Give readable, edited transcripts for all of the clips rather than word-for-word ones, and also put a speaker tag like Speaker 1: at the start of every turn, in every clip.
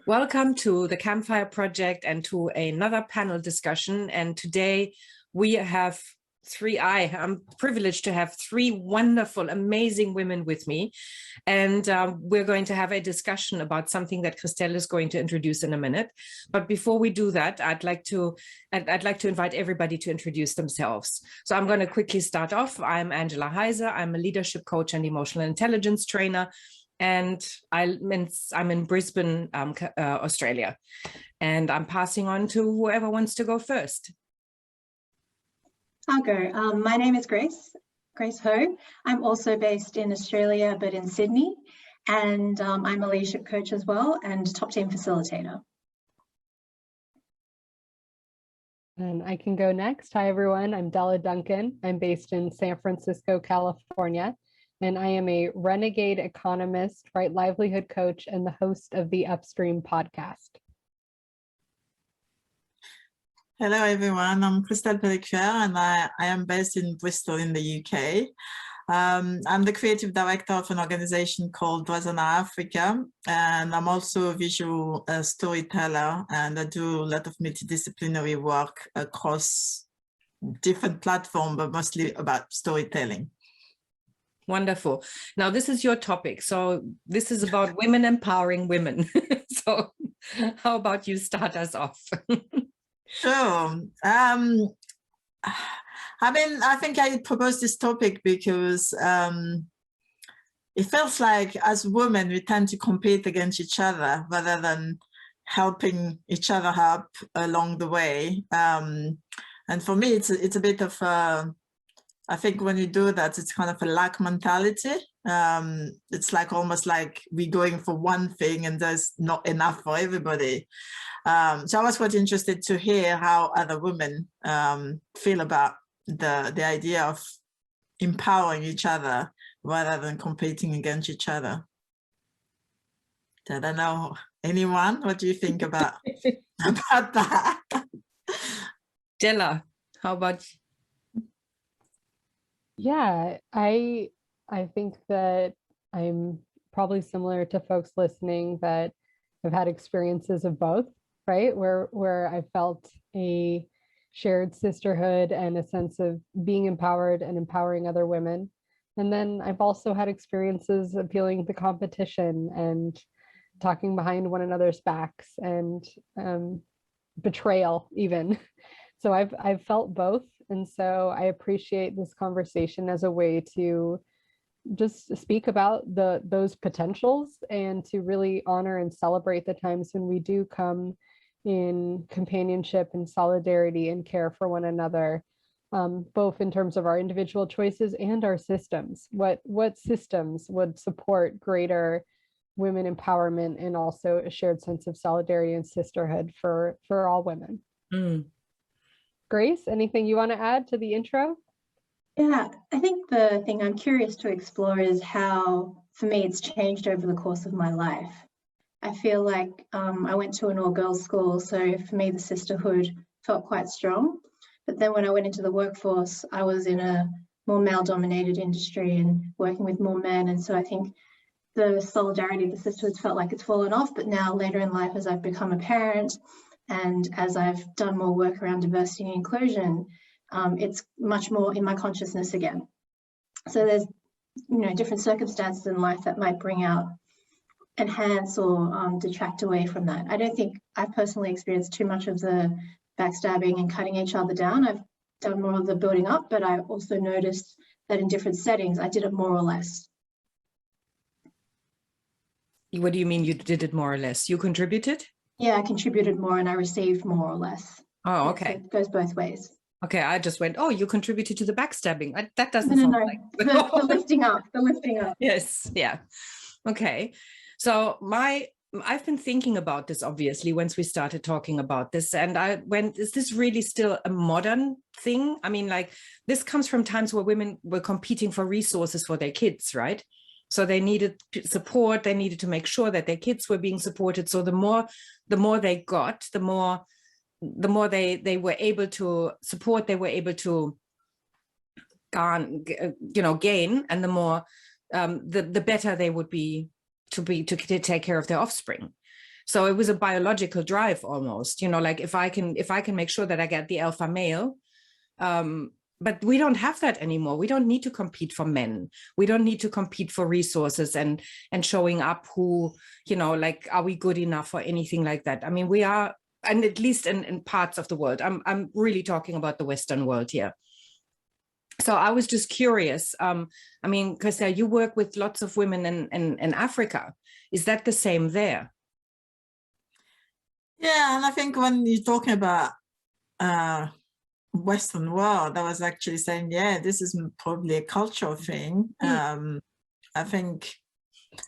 Speaker 1: Welcome to the Campfire Project and to another panel discussion. And today we have I'm privileged to have three wonderful, amazing women with me. And we're going to have a discussion about something that Christelle is going to introduce in a minute. But before we do that, I'd like to invite everybody to introduce themselves. So I'm going to quickly start off. I'm Angela Heiser. I'm a leadership coach and emotional intelligence trainer. And I'm in Brisbane, Australia. And I'm passing on to whoever wants to go first.
Speaker 2: I'll go. My name is Grace Ho. I'm also based in Australia, but in Sydney. And I'm a leadership coach as well and top team facilitator.
Speaker 3: And I can go next. Hi, everyone. I'm Della Duncan. I'm based in San Francisco, California. And I am a renegade economist, right livelihood coach, and the host of the Upstream podcast.
Speaker 4: Hello, everyone. I'm ChristellePellecuer, and I am based in Bristol in the UK. I'm the creative director of an organization called Dwazana Africa, and I'm also a visual storyteller, and I do a lot of multidisciplinary work across different platforms, but mostly about storytelling.
Speaker 1: Wonderful. Now, this is your topic. So this is about women empowering women. So how about you start us off?
Speaker 4: Sure. I mean, I think I proposed this topic because it feels like as women, we tend to compete against each other rather than helping each other up along the way. And for me, it's a bit of I think when you do that, it's kind of a lack mentality. It's like almost like we're going for one thing and there's not enough for everybody. So I was quite interested to hear how other women feel about the idea of empowering each other rather than competing against each other. I don't know, anyone? What do you think about that?
Speaker 1: Della, how about you?
Speaker 3: Yeah, I think that I'm probably similar to folks listening that I've had experiences of both, right? Where I felt a shared sisterhood and a sense of being empowered and empowering other women. And then I've also had experiences appealing to competition and talking behind one another's backs and betrayal even. So I've felt both. And so I appreciate this conversation as a way to just speak about those potentials and to really honor and celebrate the times when we do come in companionship and solidarity and care for one another, both in terms of our individual choices and our systems. What systems would support greater women empowerment and also a shared sense of solidarity and sisterhood for all women?
Speaker 1: Mm.
Speaker 3: Grace, anything you want to add to the intro?
Speaker 2: Yeah, I think the thing I'm curious to explore is how, for me, it's changed over the course of my life. I feel like I went to an all-girls school, so for me, the sisterhood felt quite strong. But then when I went into the workforce, I was in a more male-dominated industry and working with more men. And so I think the solidarity of the sisterhoods felt like it's fallen off. But now later in life, as I've become a parent, and as I've done more work around diversity and inclusion, it's much more in my consciousness again. So there's, different circumstances in life that might bring out, enhance or detract away from that. I don't think I've personally experienced too much of the backstabbing and cutting each other down. I've done more of the building up, but I also noticed that in different settings, I did it more or less.
Speaker 1: What do you mean you did it more or less? You contributed?
Speaker 2: Yeah, I contributed more and I received more or less.
Speaker 1: Oh, okay.
Speaker 2: So it goes both ways.
Speaker 1: Okay, I just went, oh, you contributed to the backstabbing. That doesn't
Speaker 2: No.
Speaker 1: sound like...
Speaker 2: the lifting up, the lifting up.
Speaker 1: Yes, yeah. Okay, so I've been thinking about this, obviously, once we started talking about this, and I went, is this really still a modern thing? I mean, like, this comes from times where women were competing for resources for their kids, right? So they needed support, they needed to make sure that their kids were being supported. So the more they got, the more they were able to support, they were able to gain, and the more the better they would be to take care of their offspring. So it was a biological drive almost, you know, like if I can make sure that I get the alpha male, but we don't have that anymore. We don't need to compete for men. We don't need to compete for resources and showing up who, you know, like, are we good enough or anything like that? I mean, we are, and at least in parts of the world, I'm really talking about the Western world here. So I was just curious. I mean, Christelle, you work with lots of women in Africa. Is that the same there?
Speaker 4: Yeah, and I think when you're talking about Western world, I was actually saying, yeah, this is probably a cultural thing. I think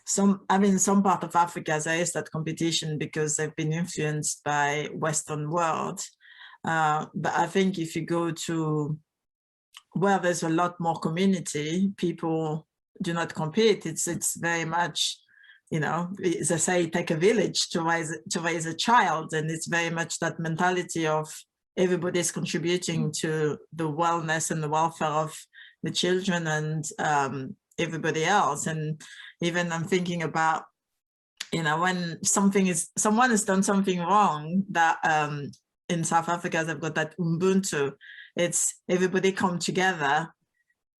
Speaker 4: some part of Africa there is that competition because they've been influenced by Western world. But I think if you go to where there's a lot more community, people do not compete. It's very much, you know, as I say, take a village to raise a child, and it's very much that mentality of everybody's contributing to the wellness and the welfare of the children and everybody else. And even I'm thinking about, you know, when someone has done something wrong, that in South Africa they've got that Ubuntu. It's everybody come together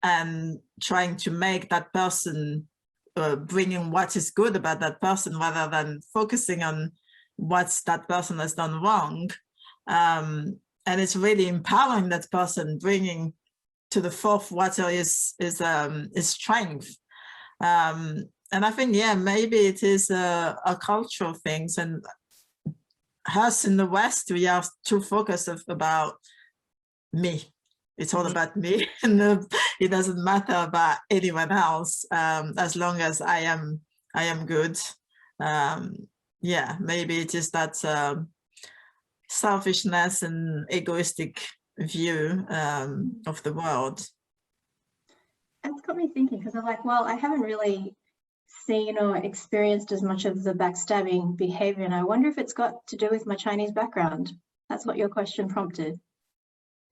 Speaker 4: and trying to make that person, bringing what is good about that person rather than focusing on what that person has done wrong. And it's really empowering that person, bringing to the forth what is strength. And I think, yeah, maybe it is a cultural things. And us in the West, we are too focused about me. It's all about me, and it doesn't matter about anyone else, as long as I am good. Yeah, maybe it is that selfishness and egoistic view of the world.
Speaker 2: It's got me thinking, because I'm like, well, I haven't really seen or experienced as much of the backstabbing behavior, and I wonder if it's got to do with my Chinese background. That's what your question prompted.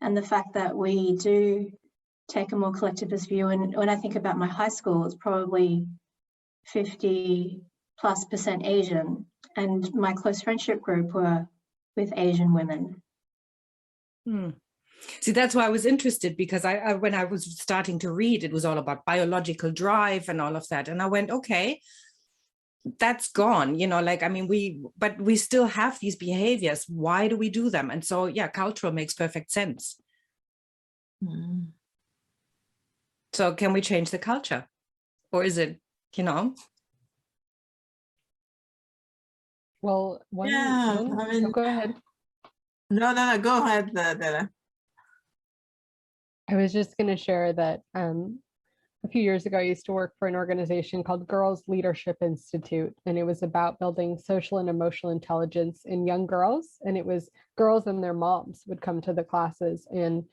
Speaker 2: And the fact that we do take a more collectivist view. And when I think about my high school, it's probably 50+% Asian, and my close friendship group were with Asian women.
Speaker 1: See, that's why I was interested, because I when I was starting to read, it was all about biological drive and all of that. And I went, okay, that's gone, you know, like, I mean, but we still have these behaviors. Why do we do them? And so, yeah, cultural makes perfect sense. So can we change the culture, or is it, you know?
Speaker 3: Well,
Speaker 4: I mean,
Speaker 3: go ahead.
Speaker 4: No, go ahead, Della.
Speaker 3: I was just going to share that a few years ago, I used to work for an organization called Girls Leadership Institute, and it was about building social and emotional intelligence in young girls. And it was girls and their moms would come to the classes, and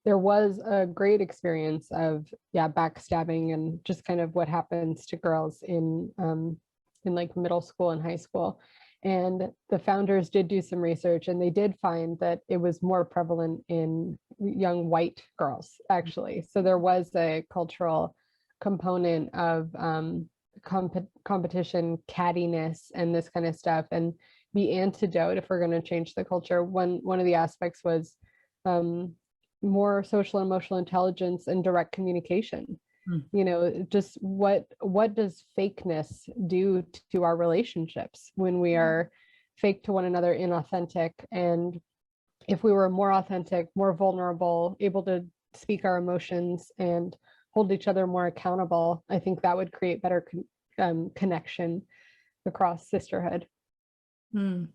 Speaker 3: there was a great experience of, backstabbing and just kind of what happens to girls in like middle school and high school. And the founders did do some research, and they did find that it was more prevalent in young white girls, actually. So there was a cultural component of competition, cattiness, and this kind of stuff. And the antidote, if we're going to change the culture, one of the aspects was more social and emotional intelligence and direct communication. You know, just what does fakeness do to our relationships when we are fake to one another, inauthentic? And if we were more authentic, more vulnerable, able to speak our emotions and hold each other more accountable, I think that would create better connection across sisterhood.
Speaker 2: It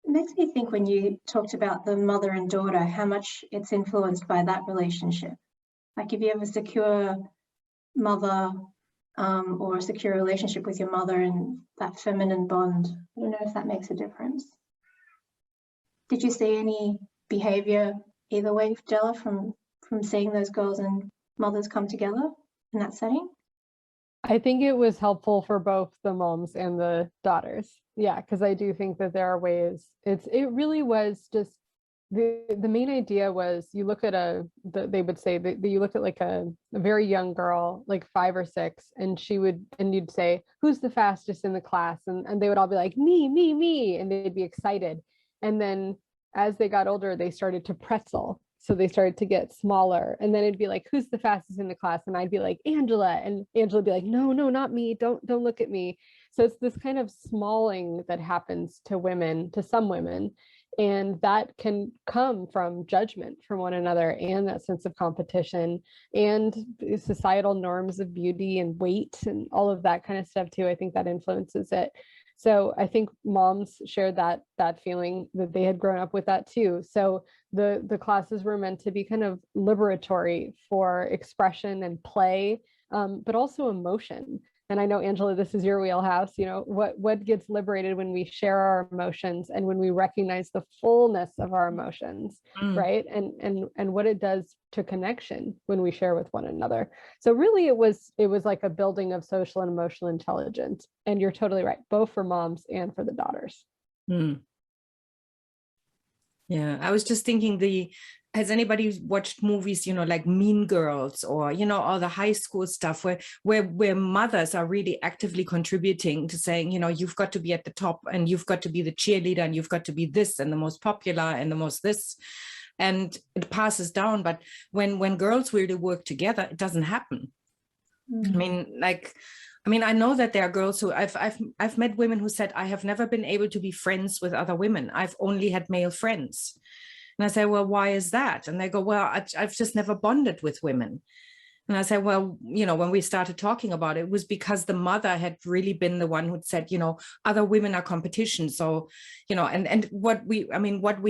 Speaker 2: makes me think, when you talked about the mother and daughter, how much it's influenced by that relationship. Like, if you have a secure mother or a secure relationship with your mother and that feminine bond, I don't know if that makes a difference. Did you see any behavior either way, Della, from seeing those girls and mothers come together in that setting?
Speaker 3: I think it was helpful for both the moms and the daughters. Yeah, because I do think that there are ways. It really was just the main idea was you look at they would say that you look at like a very young girl, like 5 or 6, and you'd say, who's the fastest in the class? And they would all be like, me, and they'd be excited. And then as they got older, they started to pretzel. So they started to get smaller, and then it'd be like, who's the fastest in the class? And I'd be like, Angela, and Angela would be like, no, not me. Don't look at me. So it's this kind of smalling that happens to women, to some women. And that can come from judgment from one another, and that sense of competition, and societal norms of beauty and weight and all of that kind of stuff too. I think that influences it. So I think moms shared that feeling that they had grown up with that too. So the classes were meant to be kind of liberatory for expression and play, but also emotion. And I know, Angela, this is your wheelhouse. You know, what gets liberated when we share our emotions and when we recognize the fullness of our emotions, right? And what it does to connection when we share with one another. So really, it was like a building of social and emotional intelligence. And you're totally right, both for moms and for the daughters.
Speaker 1: Yeah, I was just thinking, has anybody watched movies, you know, like Mean Girls, or, you know, all the high school stuff where mothers are really actively contributing to saying, you know, you've got to be at the top, and you've got to be the cheerleader, and you've got to be this, and the most popular, and the most this, and it passes down. But when girls really work together, it doesn't happen. I mean, I know that there are girls who I've met women who said, I have never been able to be friends with other women. I've only had male friends. And I say, well, why is that? And they go, well, I've just never bonded with women. And I say, well, you know, when we started talking about it, it was because the mother had really been the one who said, you know, other women are competition. So, you know, and what we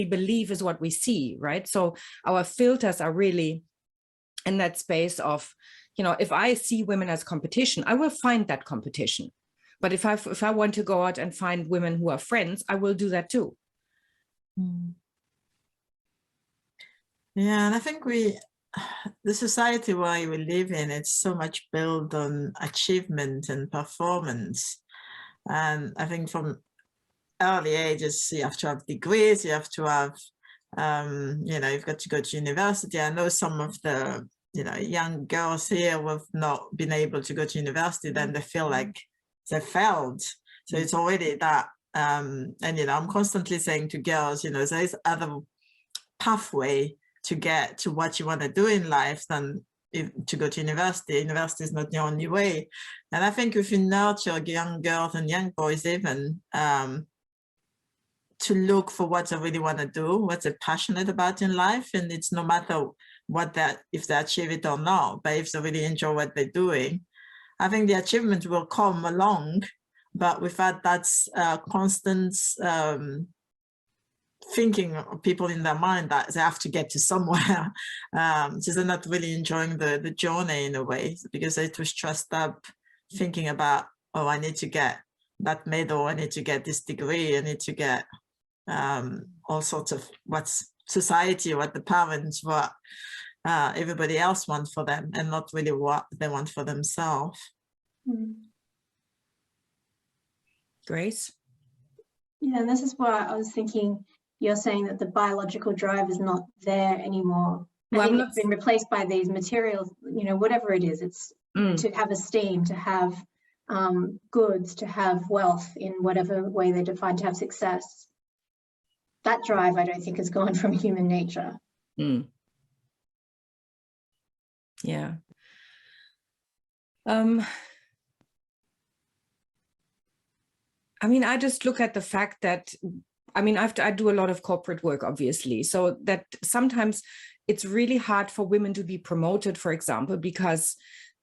Speaker 1: believe is what we see, right? So our filters are really in that space of, you know, if I see women as competition, I will find that competition. But if I want to go out and find women who are friends, I will do that too.
Speaker 4: Yeah, and I think the society where we live in, it's so much built on achievement and performance. And I think from early ages, you have to have degrees, you have to have, you know, you've got to go to university. I know some of the, you know, young girls here who have not been able to go to university, then they feel like they failed. So it's already that. And, you know, I'm constantly saying to girls, you know, there's other pathway to get to what you want to do in life than to go to university. University is not the only way. And I think if you nurture young girls and young boys even to look for what they really want to do, what they're passionate about in life, and it's no matter if they achieve it or not, but if they really enjoy what they're doing, I think the achievement will come along. But without that constant thinking of people in their mind that they have to get to somewhere, so they're not really enjoying the journey in a way, because they're too stressed up thinking about, oh, I need to get that medal, I need to get this degree, I need to get all sorts of what's society, what the parents, what everybody else wants for them, and not really what they want for themselves.
Speaker 1: Grace?
Speaker 2: Yeah, and this is why I was thinking, you're saying that the biological drive is not there anymore. I think it's been replaced by these materials, you know, whatever it is, it's to have esteem, to have goods, to have wealth in whatever way they define, to have success. That drive, I don't think, has gone from human nature.
Speaker 1: Yeah. I mean, I just look at the fact that, I mean, I do a lot of corporate work, obviously, so that sometimes it's really hard for women to be promoted, for example, because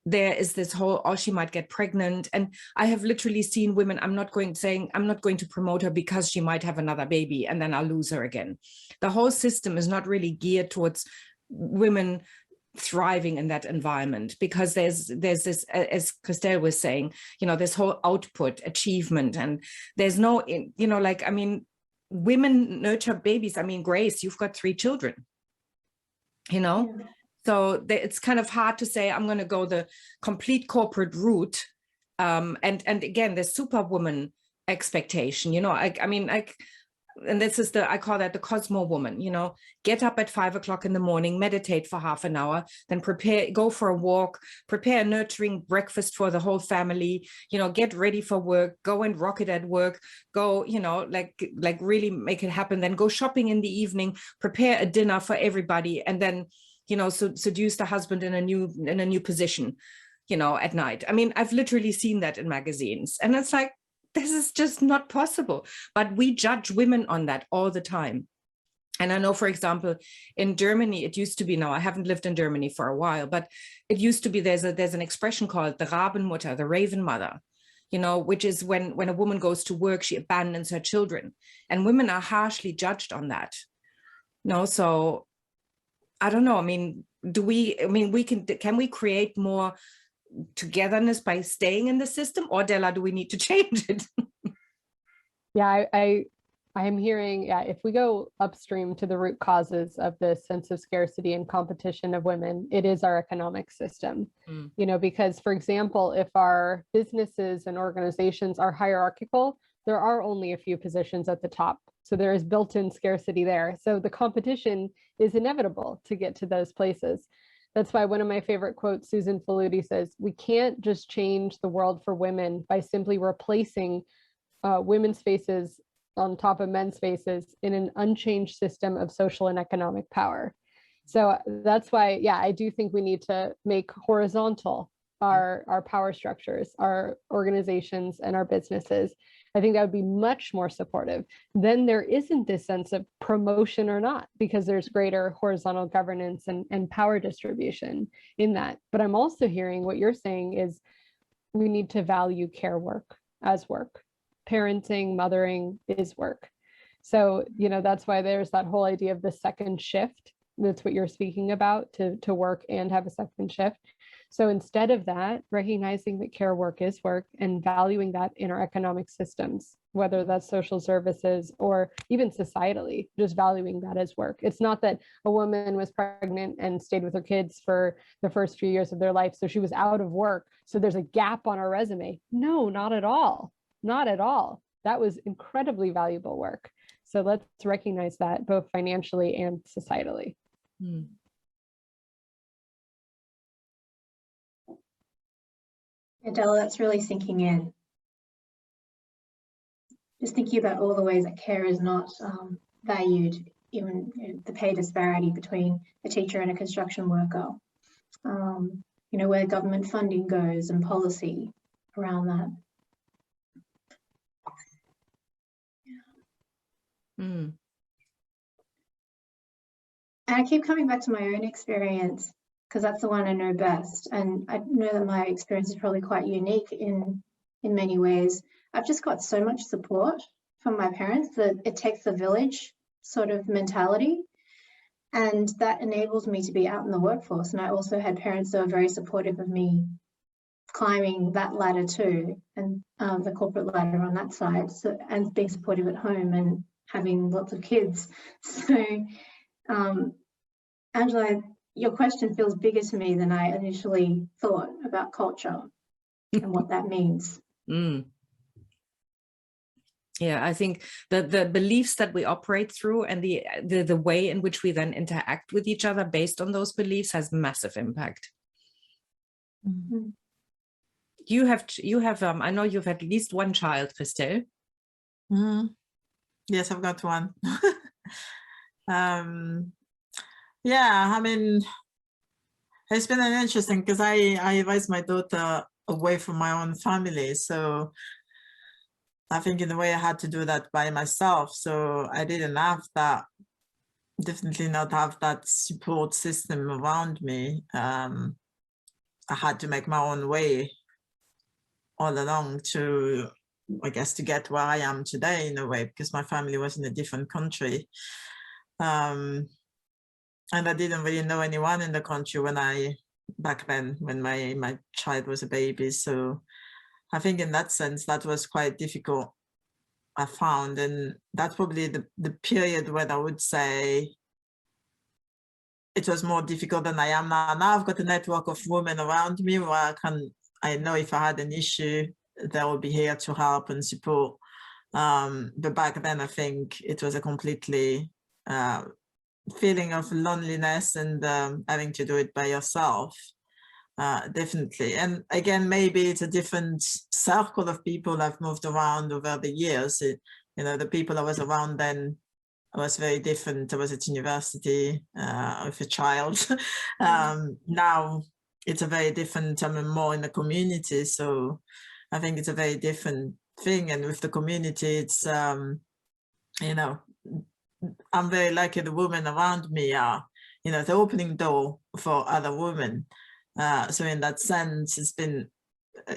Speaker 1: there is this whole, oh, she might get pregnant. And I have literally seen women, I'm not going to promote her because she might have another baby and then I'll lose her again. The whole system is not really geared towards women thriving in that environment, because there's this, as Christelle was saying, you know, this whole output, achievement, and there's no, you know, like, I mean, women nurture babies. I mean, Grace, you've got 3 children, you know? Yeah. So it's kind of hard to say, I'm going to go the complete corporate route. And again, the superwoman expectation, you know, I mean, and this is I call that the Cosmo Woman, you know, get up at 5 o'clock in the morning, meditate for half an hour, then go for a walk, prepare a nurturing breakfast for the whole family, you know, get ready for work, go and rock it at work, go, you know, like really make it happen, then go shopping in the evening, prepare a dinner for everybody, and then, you know, seduce the husband in a new position, you know, at night. I mean, I've literally seen that in magazines, and it's like, this is just not possible. But we judge women on that all the time. And I know, for example, in Germany, it used to be, now I haven't lived in Germany for a while, but it used to be, there's an expression called the Rabenmutter, the raven mother, you know, which is when a woman goes to work, she abandons her children, and women are harshly judged on that. No, so I don't know. I mean, can we create more togetherness by staying in the system, or Della, do we need to change it?
Speaker 3: Yeah, I'm hearing, yeah, if we go upstream to the root causes of this sense of scarcity and competition of women, it is our economic system. You know, because, for example, if our businesses and organizations are hierarchical, there are only a few positions at the top. So there is built-in scarcity there. So the competition is inevitable to get to those places. That's why one of my favorite quotes, Susan Faludi, says, we can't just change the world for women by simply replacing women's spaces on top of men's spaces in an unchanged system of social and economic power. So that's why, yeah, I do think we need to make horizontal our power structures, our organizations, and our businesses. I think that would be much more supportive. Then there isn't this sense of promotion or not, because there's greater horizontal governance and power distribution in that. But I'm also hearing what you're saying is we need to value care work as work. Parenting, mothering is work. So, you know, that's why there's that whole idea of the second shift. That's what you're speaking about, to work and have a second shift. So instead of that, recognizing that care work is work and valuing that in our economic systems, whether that's social services or even societally, just valuing that as work. It's not that a woman was pregnant and stayed with her kids for the first few years of their life, so she was out of work, so there's a gap on her resume. No, not at all. Not at all. That was incredibly valuable work. So let's recognize that both financially and societally.
Speaker 2: Della, that's really sinking in. Just thinking about all the ways that care is not valued, even the pay disparity between a teacher and a construction worker. You know, where government funding goes and policy around that. And I keep coming back to my own experience, because that's the one I know best. And I know that my experience is probably quite unique in many ways. I've just got so much support from my parents that it takes a village sort of mentality. And that enables me to be out in the workforce. And I also had parents that were very supportive of me climbing that ladder too, and the corporate ladder on that side, so, and being supportive at home and having lots of kids. So, Angela, your question feels bigger to me than I initially thought about culture and what that means.
Speaker 1: Yeah, I think the beliefs that we operate through and the way in which we then interact with each other based on those beliefs has massive impact. You have I know you've at least one child, Christelle.
Speaker 4: Yes, I've got one. Yeah, I mean, it's been an interesting, because I raised my daughter away from my own family, so I think in a way I had to do that by myself. So I didn't have that, definitely not have that support system around me. I had to make my own way all along to, I guess, to get where I am today in a way, because my family was in a different country. And I didn't really know anyone in the country back then, when my child was a baby. So I think in that sense, that was quite difficult, I found. And that's probably the period when I would say it was more difficult than I am now. Now I've got a network of women around me where I know if I had an issue, they will be here to help and support. But back then, I think it was a completely feeling of loneliness and having to do it by yourself. Definitely. And again, maybe it's a different circle of people I've moved around over the years. The people I was around then was very different. I was at university with a child. Now it's a very different, I'm more in the community. So I think it's a very different thing. And with the community, it's, I'm very lucky the women around me are, the opening door for other women. So in that sense, it's been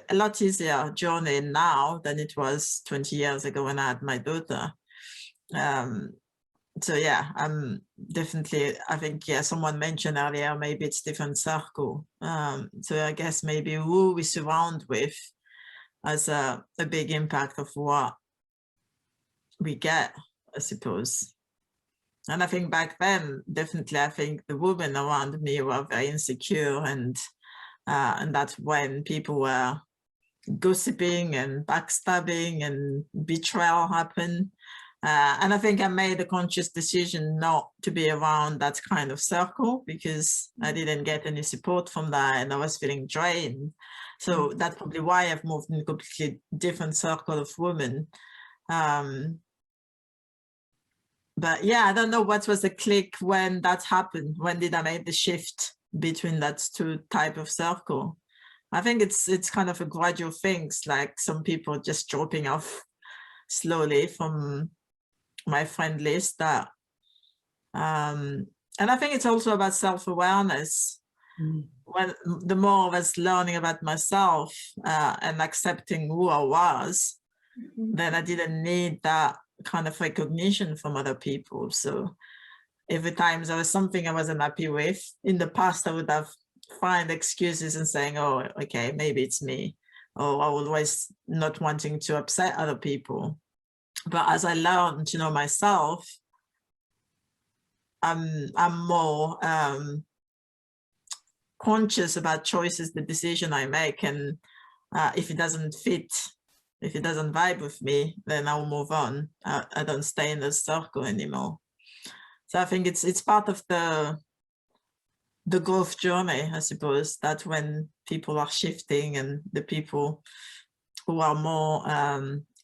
Speaker 4: a lot easier journey now than it was 20 years ago when I had my daughter. So yeah, I'm definitely, I think, yeah, someone mentioned earlier, maybe it's different circle. So I guess maybe who we surround with has a big impact of what we get, I suppose. And I think back then, definitely, I think the women around me were very insecure, and that's when people were gossiping and backstabbing and betrayal happened. And I think I made a conscious decision not to be around that kind of circle because I didn't get any support from that and I was feeling drained. So that's probably why I've moved in a completely different circle of women. But yeah, I don't know what was the click when that happened. When did I make the shift between that two type of circle? I think it's kind of a gradual thing, like some people just dropping off slowly from my friend list. That and I think it's also about self-awareness. When the more I was learning about myself and accepting who I was, then I didn't need that kind of recognition from other people. So every time there was something I wasn't happy with in the past, I would have find excuses and saying, oh, okay, maybe it's me, or I was always not wanting to upset other people. But as I learned to know myself, I'm more conscious about choices, the decision I make, and if it doesn't fit, if it doesn't vibe with me, then I'll move on. I don't stay in the circle anymore. So I think it's part of the growth journey, I suppose, that when people are shifting and the people who are more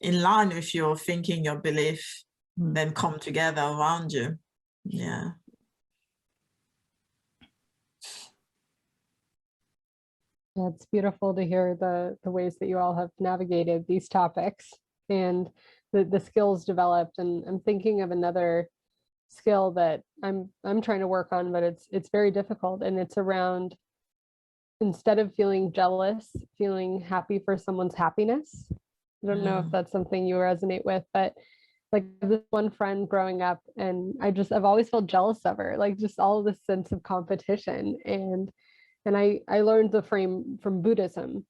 Speaker 4: in line with your thinking, your belief, then come together around you. Yeah.
Speaker 3: Yeah, it's beautiful to hear the ways that you all have navigated these topics and the skills developed. And I'm thinking of another skill that I'm trying to work on, but it's very difficult, and it's around, instead of feeling jealous, feeling happy for someone's happiness. I don't know if that's something you resonate with, but like this one friend growing up, and I've always felt jealous of her, like just all of this sense of competition. And I learned the frame from Buddhism.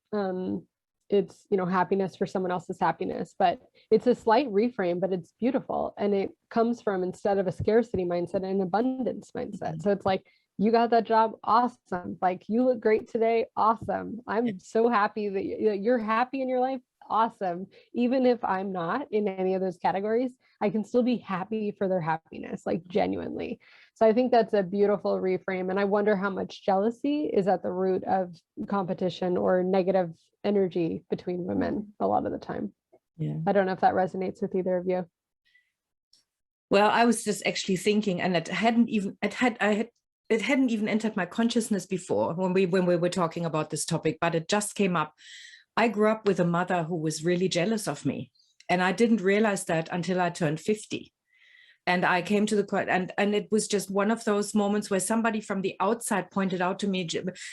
Speaker 3: It's, happiness for someone else's happiness, but it's a slight reframe, but it's beautiful. And it comes from, instead of a scarcity mindset, an abundance mindset. So it's like, you got that job, awesome. Like, you look great today, awesome. I'm so happy that you're happy in your life, awesome. Even if I'm not in any of those categories, I can still be happy for their happiness, like genuinely. So I think that's a beautiful reframe. And I wonder how much jealousy is at the root of competition or negative energy between women a lot of the time.
Speaker 1: Yeah.
Speaker 3: I don't know if that resonates with either of you.
Speaker 1: Well, I was just actually thinking, and it hadn't even entered my consciousness before when we were talking about this topic, but it just came up. I grew up with a mother who was really jealous of me, and I didn't realize that until I turned 50. And I came to the court, and it was just one of those moments where somebody from the outside pointed out to me,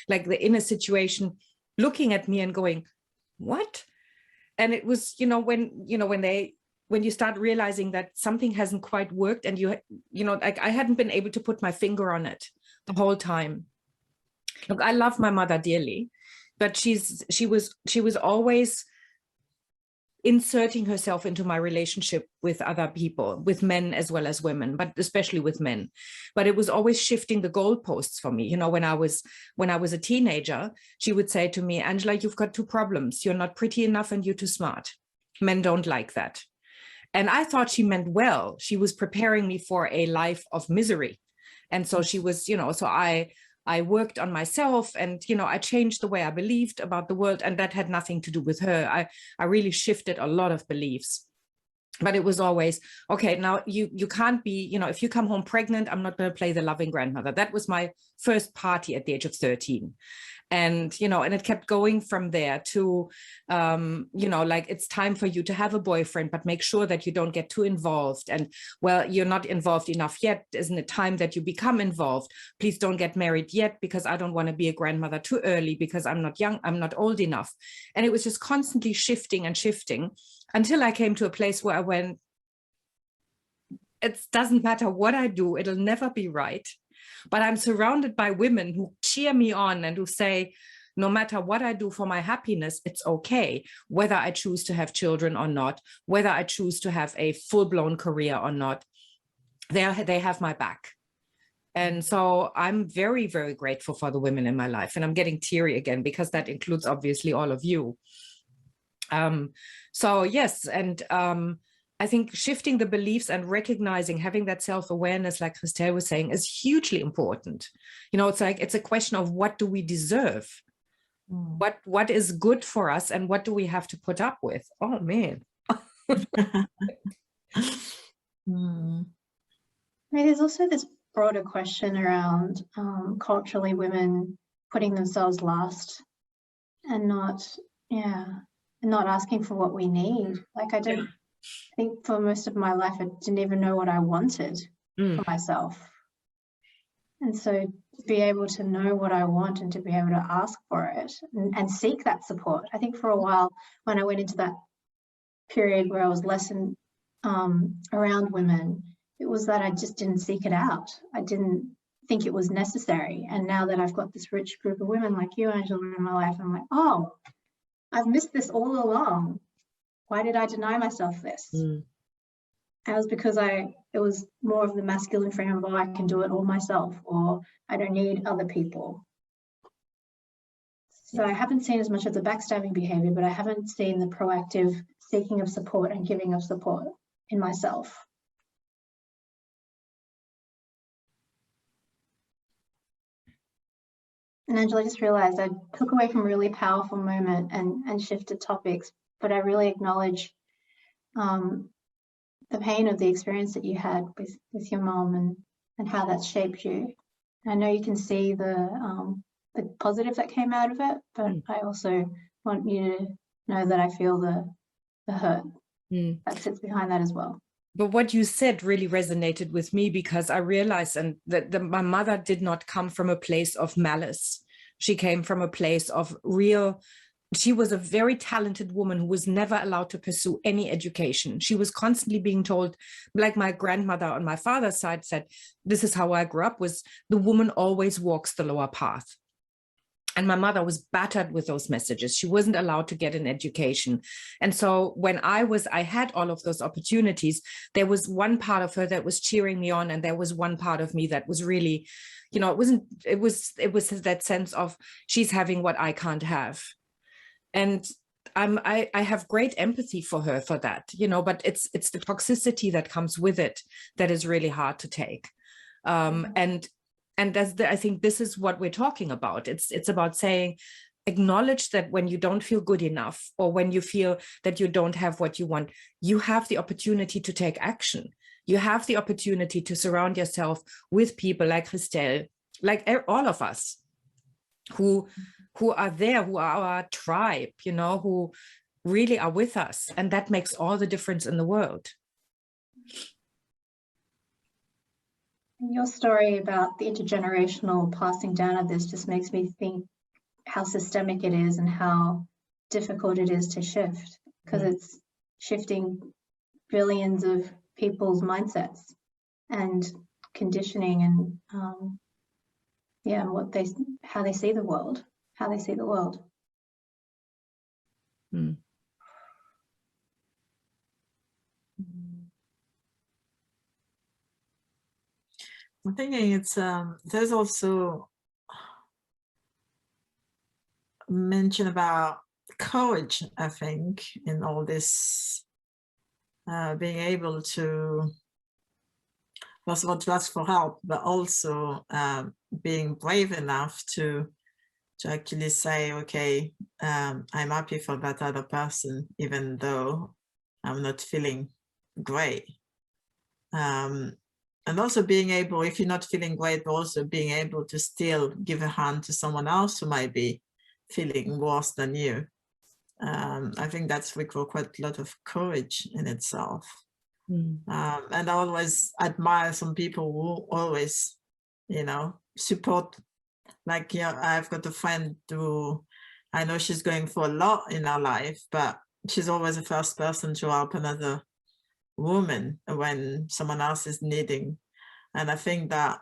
Speaker 1: like in a situation, looking at me and going, what? And it was, when you start realizing that something hasn't quite worked, and like I hadn't been able to put my finger on it the whole time. Look, I love my mother dearly, but she was always inserting herself into my relationship with other people, with men as well as women, but especially with men. But it was always shifting the goalposts for me. When I was a teenager, she would say to me, Angela, you've got two problems. You're not pretty enough and you're too smart. Men don't like that. And I thought she meant well. She was preparing me for a life of misery. And so she was, so I worked on myself, and, I changed the way I believed about the world, and that had nothing to do with her. I really shifted a lot of beliefs. But it was always, okay, now you can't be, if you come home pregnant, I'm not going to play the loving grandmother. That was my first party at the age of 13. And, and it kept going from there to, like, it's time for you to have a boyfriend, but make sure that you don't get too involved. And, well, you're not involved enough yet. Isn't it time that you become involved? Please don't get married yet, because I don't want to be a grandmother too early, because I'm not young, I'm not old enough. And it was just constantly shifting and shifting until I came to a place where I went, it doesn't matter what I do, it'll never be right. But I'm surrounded by women who cheer me on and who say, no matter what I do for my happiness, it's okay, whether I choose to have children or not, whether I choose to have a full-blown career or not, they have my back. And so I'm very, very grateful for the women in my life. And I'm getting teary again, because that includes obviously all of you. So yes, and I think shifting the beliefs and recognizing, having that self-awareness, like Christelle was saying, is hugely important. It's a question of, what do we deserve? What is good for us, and what do we have to put up with? Oh man.
Speaker 2: There's also this broader question around culturally women putting themselves last and not asking for what we need. Like, I think for most of my life, I didn't even know what I wanted for myself. And so to be able to know what I want and to be able to ask for it and seek that support. I think for a while, when I went into that period where I was less around women, it was that I just didn't seek it out. I didn't think it was necessary. And now that I've got this rich group of women like you, Angela, in my life, I'm like, oh, I've missed this all along. Why did I deny myself this? And it was because it was more of the masculine frame of, oh, I can do it all myself, or I don't need other people. So I haven't seen as much of the backstabbing behavior, but I haven't seen the proactive seeking of support and giving of support in myself. And Angela, I just realized I took away from a really powerful moment and shifted topics, but I really acknowledge the pain of the experience that you had with your mom and how that shaped you. I know you can see the positive that came out of it, but I also want you to know that I feel the hurt that sits behind that as well.
Speaker 1: But what you said really resonated with me, because I realized that my mother did not come from a place of malice. She came from a place of she was a very talented woman who was never allowed to pursue any education. She was constantly being told, like my grandmother on my father's side said, this is how I grew up, was the woman always walks the lower path. And my mother was battered with those messages. She wasn't allowed to get an education. And so when I had all of those opportunities, there was one part of her that was cheering me on. And there was one part of me that was really, it was that sense of, she's having what I can't have. And I have great empathy for her for that, but it's the toxicity that comes with it that is really hard to take. And I think this is what we're talking about. It's about saying, acknowledge that when you don't feel good enough, or when you feel that you don't have what you want, you have the opportunity to take action. You have the opportunity to surround yourself with people like Christelle, like all of us, who are there, who are our tribe, who really are with us. And that makes all the difference in the world.
Speaker 2: Your story about the intergenerational passing down of this just makes me think how systemic it is and how difficult it is to shift, because it's shifting billions of people's mindsets and conditioning and how they see the world.
Speaker 4: I'm thinking it's there's also mention about courage, I think, in all this being able to, first of all, to ask for help, but also being brave enough to actually say, okay, I'm happy for that other person, even though I'm not feeling great. And also being able, if you're not feeling great, but also being able to still give a hand to someone else who might be feeling worse than you. I think that's requires quite a lot of courage in itself. And I always admire some people who always, you know, support. Like, yeah, I've got a friend who, I know she's going for a lot in her life, but she's always the first person to help another woman when someone else is needing. And I think that,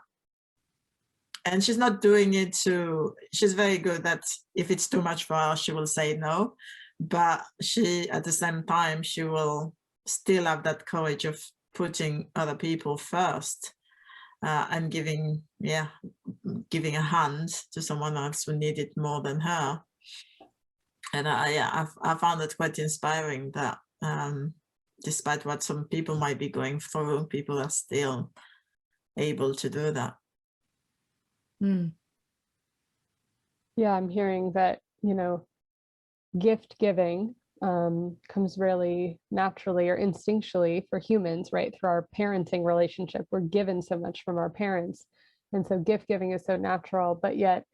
Speaker 4: and she's not doing it to, she's very good that if it's too much for her, she will say no, but she, at the same time, she will still have that courage of putting other people first, and giving a hand to someone else who need it more than her. And I found it quite inspiring that despite what some people might be going through, people are still able to do that.
Speaker 3: Yeah, I'm hearing that, you know, gift giving comes really naturally or instinctually for humans, right? Through our parenting relationship, we're given so much from our parents. And so gift giving is so natural, but yet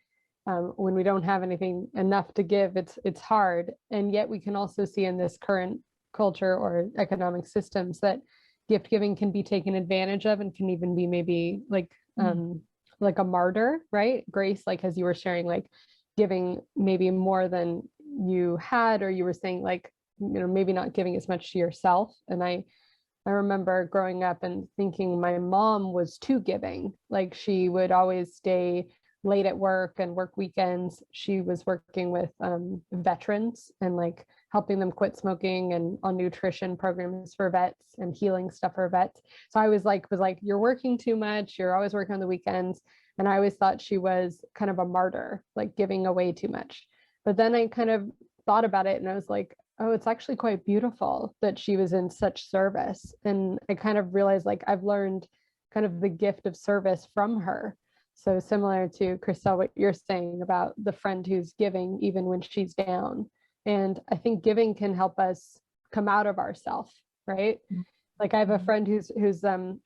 Speaker 3: when we don't have anything enough to give, it's hard. And yet we can also see in this current culture or economic systems that gift giving can be taken advantage of and can even be maybe like a martyr, right? Grace, like as you were sharing, like giving maybe more than you had, or you were saying like, you know, maybe not giving as much to yourself. And I remember growing up and thinking my mom was too giving. Like she would always stay late at work and work weekends. She was working with veterans and like helping them quit smoking and on nutrition programs for vets and healing stuff for vets. So I was like, you're working too much. You're always working on the weekends. And I always thought she was kind of a martyr, like giving away too much. But then I kind of thought about it and I was like, oh, it's actually quite beautiful that she was in such service. And I kind of realized like I've learned kind of the gift of service from her. So similar to Christelle, what you're saying about the friend who's giving even when she's down. And I think giving can help us come out of ourselves, right? Like I have a friend who's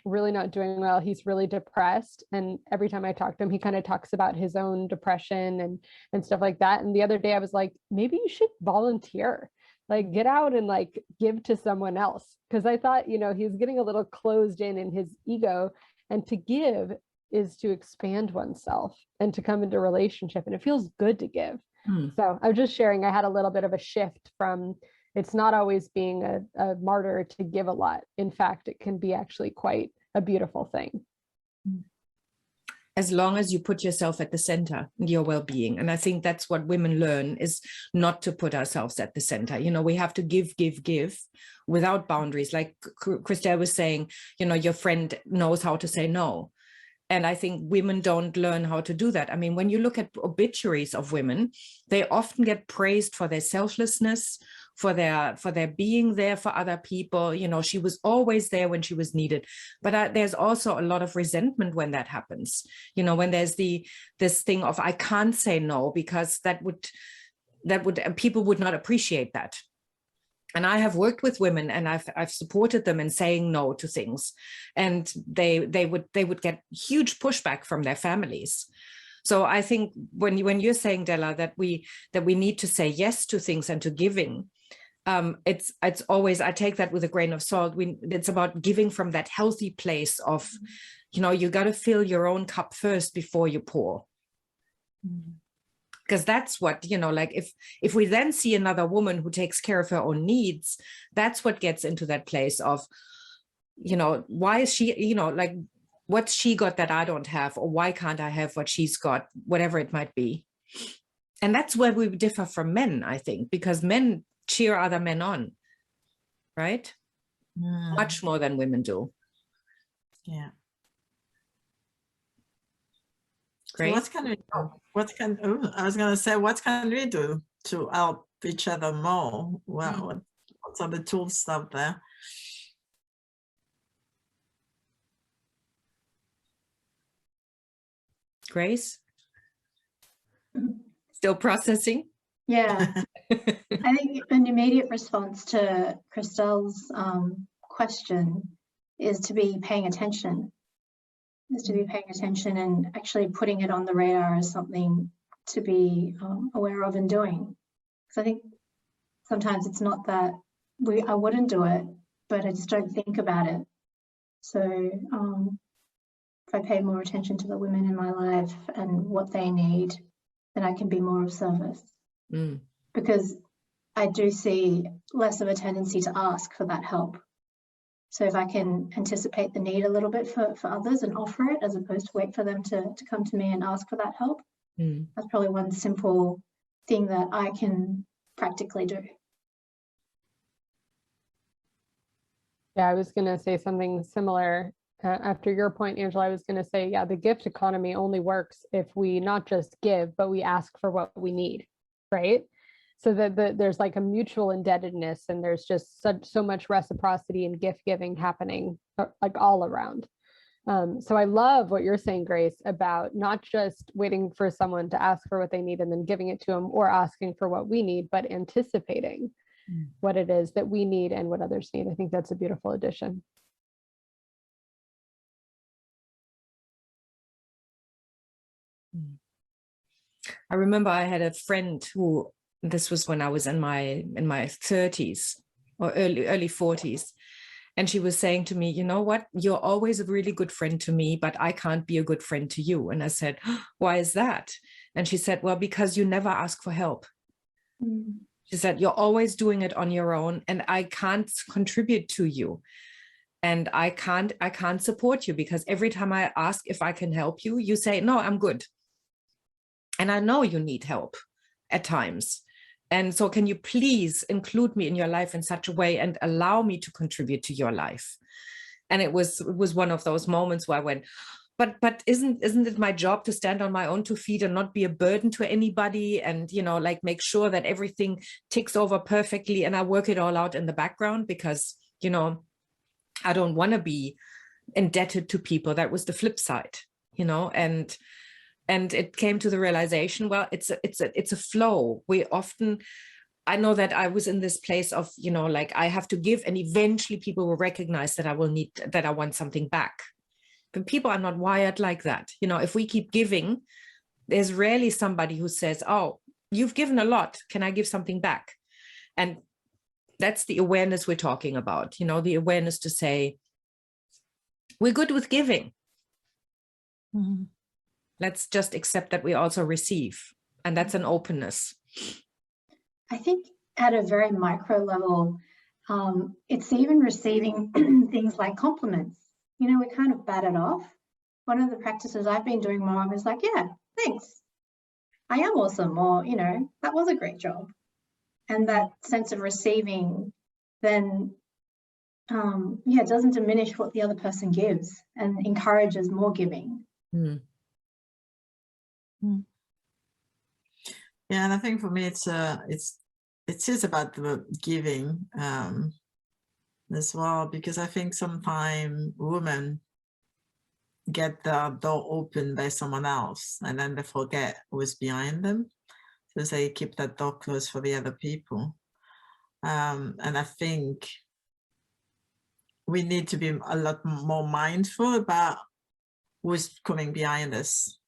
Speaker 3: really not doing well. He's really depressed. And every time I talk to him, he kind of talks about his own depression and stuff like that. And the other day I was like, maybe you should volunteer, like get out and like give to someone else. Cause I thought, you know, he's getting a little closed in his ego, and to give is to expand oneself and to come into a relationship. And it feels good to give. So I was just sharing, I had a little bit of a shift from, it's not always being a martyr to give a lot. In fact, it can be actually quite a beautiful thing.
Speaker 1: As long as you put yourself at the center, your well-being. And I think that's what women learn, is not to put ourselves at the center. You know, we have to give without boundaries. Like Christelle was saying, you know, your friend knows how to say no. And I think women don't learn how to do that. I mean, when you look at obituaries of women, they often get praised for their selflessness, for their being there for other people. You know, she was always there when she was needed. But there's also a lot of resentment when that happens. You know, when there's this thing of, I can't say no, because that would people would not appreciate that. And I have worked with women and I've supported them in saying no to things, and they would get huge pushback from their families. So I think when you're saying, Della, that we need to say yes to things and to giving, it's always, I take that with a grain of salt. It's about giving from that healthy place of, you know, you got to fill your own cup first before you pour. Because that's what, you know, like if we then see another woman who takes care of her own needs, that's what gets into that place of, you know, why is she, you know, like what's she got that I don't have, or why can't I have what she's got, whatever it might be. And that's where we differ from men, I think, because men cheer other men on, right? Much more than women do.
Speaker 4: Yeah.
Speaker 1: Great.
Speaker 4: So what can we do? I was going to say, what can we do to help each other more? Well, what are the tools out there?
Speaker 1: Grace?
Speaker 2: Mhm.
Speaker 1: Still processing?
Speaker 2: Yeah, I think an immediate response to Christelle's question is to be paying attention, and actually putting it on the radar as something to be aware of and doing. Because I think sometimes it's not that I wouldn't do it, but I just don't think about it. So if I pay more attention to the women in my life and what they need, then I can be more of service. Because I do see less of a tendency to ask for that help. So if I can anticipate the need a little bit for others and offer it, as opposed to wait for them to come to me and ask for that help, that's probably one simple thing that I can practically do.
Speaker 3: Yeah, I was going to say something similar. After your point, Angela, I was going to say, yeah, the gift economy only works if we not just give, but we ask for what we need, right? So that there's like a mutual indebtedness, and there's just so much reciprocity and gift giving happening like all around. So I love what you're saying, Grace, about not just waiting for someone to ask for what they need and then giving it to them, or asking for what we need, but anticipating what it is that we need and what others need. I think that's a beautiful addition.
Speaker 1: I remember I had a friend who, this was when I was in my 30s or early 40s. And she was saying to me, you know what, you're always a really good friend to me, but I can't be a good friend to you. And I said, why is that? And she said, well, because you never ask for help. She said, you're always doing it on your own, and I can't contribute to you. And I can't support you, because every time I ask if I can help you, you say, no, I'm good. And I know you need help at times. And so can you please include me in your life in such a way and allow me to contribute to your life? And it was one of those moments where I went, but isn't it my job to stand on my own 2 feet and not be a burden to anybody, and, you know, like make sure that everything ticks over perfectly and I work it all out in the background, because, you know, I don't want to be indebted to people. That was the flip side, you know, and it came to the realization, well, it's a flow. I know that I was in this place of, you know, like I have to give, and eventually people will recognize that I want something back. But people are not wired like that. You know, if we keep giving, there's rarely somebody who says, oh, you've given a lot, can I give something back? And that's the awareness we're talking about, you know, the awareness to say, we're good with giving. Let's just accept that we also receive. And that's an openness. I
Speaker 2: think at a very micro level, it's even receiving things like compliments. You know, we kind of bat it off. One of the practices I've been doing more of is like, yeah, thanks. I am awesome. Or, you know, that was a great job. And that sense of receiving then, doesn't diminish what the other person gives and encourages more giving.
Speaker 4: Yeah, and I think for me, it is about the giving as well, because I think sometimes women get the door opened by someone else, and then they forget who's behind them, so they keep that door closed for the other people. And I think we need to be a lot more mindful about who's coming behind us.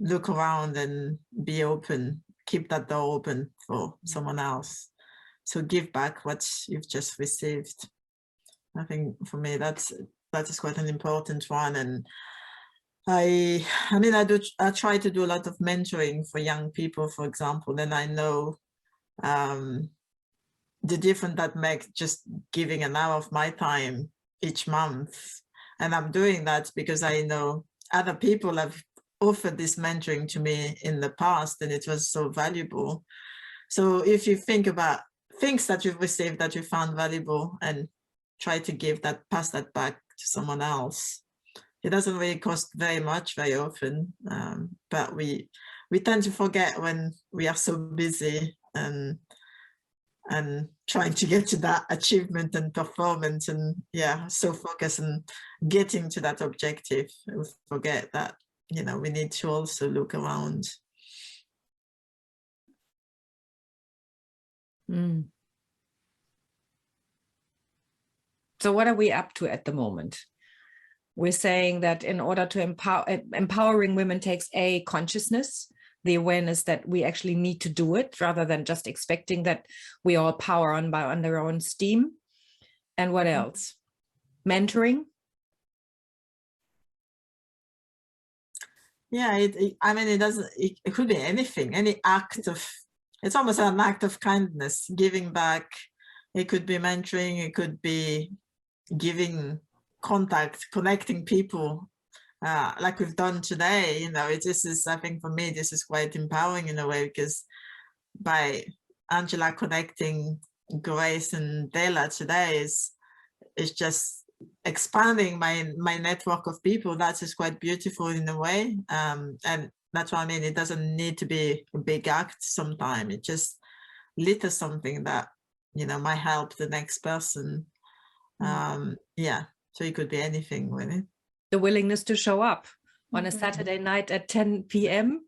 Speaker 4: Look around and be open, keep that door open for someone else. So give back what you've just received. I think for me that is quite an important one. And I try to do a lot of mentoring for young people, for example, and I know the difference that makes just giving an hour of my time each month. And I'm doing that because I know other people have offered this mentoring to me in the past, and it was so valuable. So if you think about things that you've received that you found valuable and try to pass that back to someone else, it doesn't really cost very much very often, but we tend to forget when we are so busy and trying to get to that achievement and performance, and so focus on getting to that objective, we forget that you know, we need to also look around.
Speaker 1: Mm. So what are we up to at the moment? We're saying that in order to empowering women takes a consciousness, the awareness that we actually need to do it rather than just expecting that we all power on by on their own steam. And what else? Mentoring?
Speaker 4: Yeah, I mean, it could be anything, any act of, it's almost an act of kindness, giving back. It could be mentoring, it could be giving contact, connecting people, like we've done today. You know, this is, I think for me, this is quite empowering in a way, because by Angela connecting Grace and Della today is just expanding my network of people. That is quite beautiful in a way, and that's what I mean. It doesn't need to be a big act. Sometimes it just little something that, you know, might help the next person. Yeah, so it could be anything with it.
Speaker 1: The willingness to show up on a Saturday night at 10 p.m.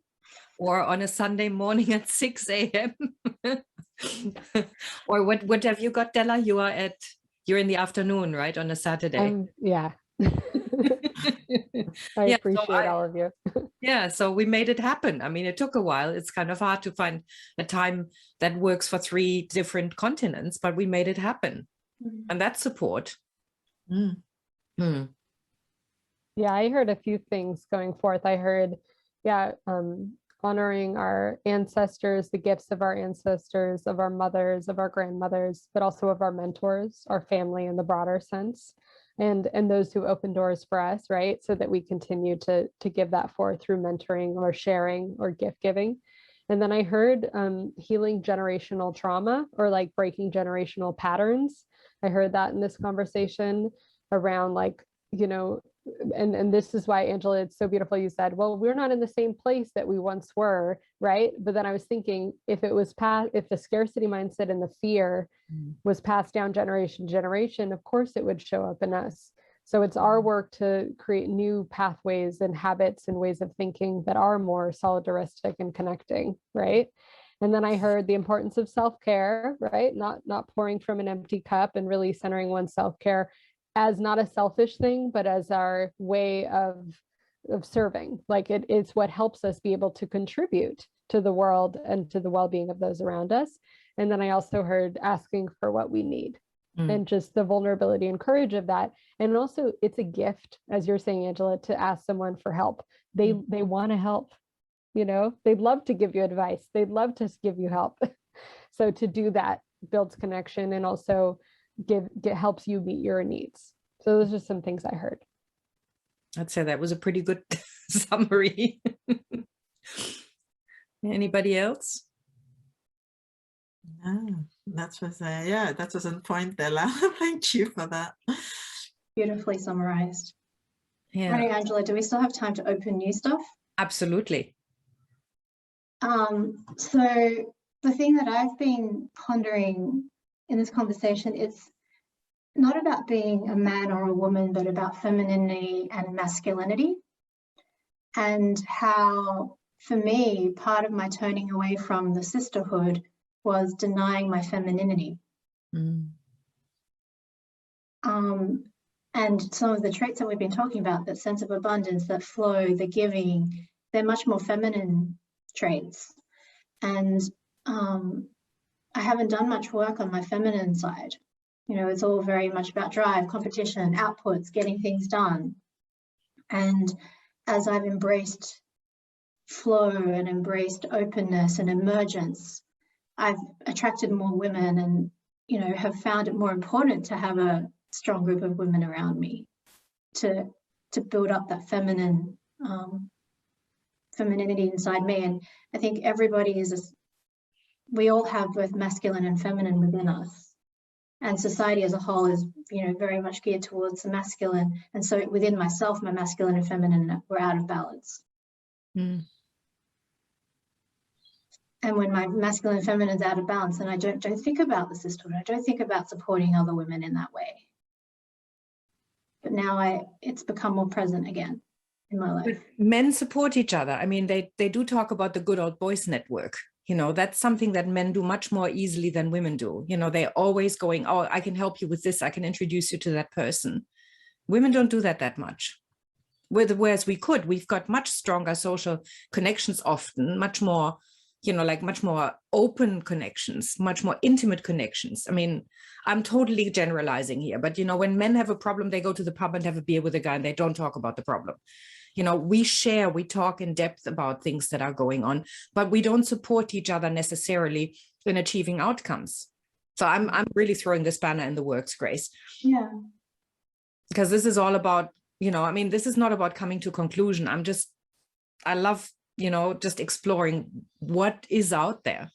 Speaker 1: or on a Sunday morning at 6 a.m. Or what have you got, Della? You're in the afternoon, right? On a Saturday.
Speaker 3: Yeah. I appreciate all of you.
Speaker 1: Yeah, so we made it happen. I mean, it took a while. It's kind of hard to find a time that works for 3 different continents, but we made it happen. And that's support.
Speaker 3: Yeah, I heard a few things going forth. I heard, honoring our ancestors, the gifts of our ancestors, of our mothers, of our grandmothers, but also of our mentors, our family in the broader sense, and those who open doors for us, right? So that we continue to give that forth through mentoring or sharing or gift giving. And then I heard healing generational trauma, or like breaking generational patterns. I heard that in this conversation around, like, you know, and this is why, Angela, it's so beautiful you said, well, we're not in the same place that we once were, right? But then I was thinking, if the scarcity mindset and the fear was passed down generation to generation, of course it would show up in us. So it's our work to create new pathways and habits and ways of thinking that are more solidaristic and connecting, right? And then I heard the importance of self-care, right? Not pouring from an empty cup, and really centering one's self-care as not a selfish thing, but as our way of serving. Like it's what helps us be able to contribute to the world and to the well-being of those around us. And then I also heard asking for what we need, and just the vulnerability and courage of that. And also it's a gift, as you're saying, Angela, to ask someone for help. They want to help, you know, they'd love to give you advice. They'd love to give you help. So to do that builds connection, and also helps you meet your needs. So those are some things I heard.
Speaker 1: I'd say that was a pretty good summary. Anybody else?
Speaker 4: No, that was on point, Della. Thank you for that.
Speaker 2: Beautifully summarized.
Speaker 1: Yeah.
Speaker 2: Right, Angela, do we still have time to open new stuff?
Speaker 1: Absolutely.
Speaker 2: So the thing that I've been pondering in this conversation, it's not about being a man or a woman, but about femininity and masculinity, and how, for me, part of my turning away from the sisterhood was denying my femininity. And some of the traits that we've been talking about, that sense of abundance, that flow, the giving, they're much more feminine traits. And I haven't done much work on my feminine side. You know, it's all very much about drive, competition, outputs, getting things done. And as I've embraced flow and embraced openness and emergence, I've attracted more women, and, you know, have found it more important to have a strong group of women around me to build up that feminine femininity inside me. And I think everybody we all have both masculine and feminine within us. And society as a whole is, you know, very much geared towards the masculine. And so within myself, my masculine and feminine were out of balance. And when my masculine and feminine is out of balance, then I don't think about the sisterhood. I don't think about supporting other women in that way. But now it's become more present again in my life.
Speaker 1: Men support each other. I mean, they do talk about the good old boys network. You know, that's something that men do much more easily than women do. You know, they're always going, oh, I can help you with this. I can introduce you to that person. Women don't do that much. Whereas we've got much stronger social connections often, much more, you know, like much more open connections, much more intimate connections. I mean, I'm totally generalizing here, but, you know, when men have a problem, they go to the pub and have a beer with a guy and they don't talk about the problem. You know, we talk in depth about things that are going on, but we don't support each other necessarily in achieving outcomes. So I'm really throwing this banner in the works, Grace.
Speaker 2: Yeah.
Speaker 1: Because this is all about, you know, I mean, this is not about coming to a conclusion. I love, you know, just exploring what is out there.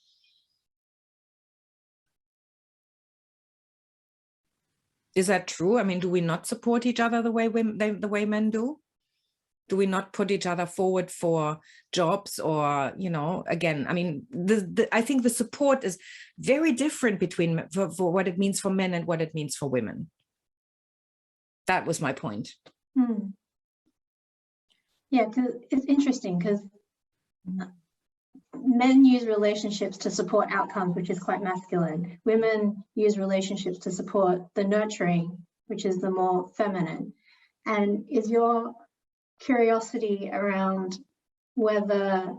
Speaker 1: Is that true? I mean, do we not support each other the way men do? Do we not put each other forward for jobs or, you know, again, I mean, I think the support is very different between for what it means for men and what it means for women. That was my point.
Speaker 2: Yeah, because it's interesting because men use relationships to support outcomes, which is quite masculine. Women use relationships to support the nurturing, which is the more feminine. And is your curiosity around whether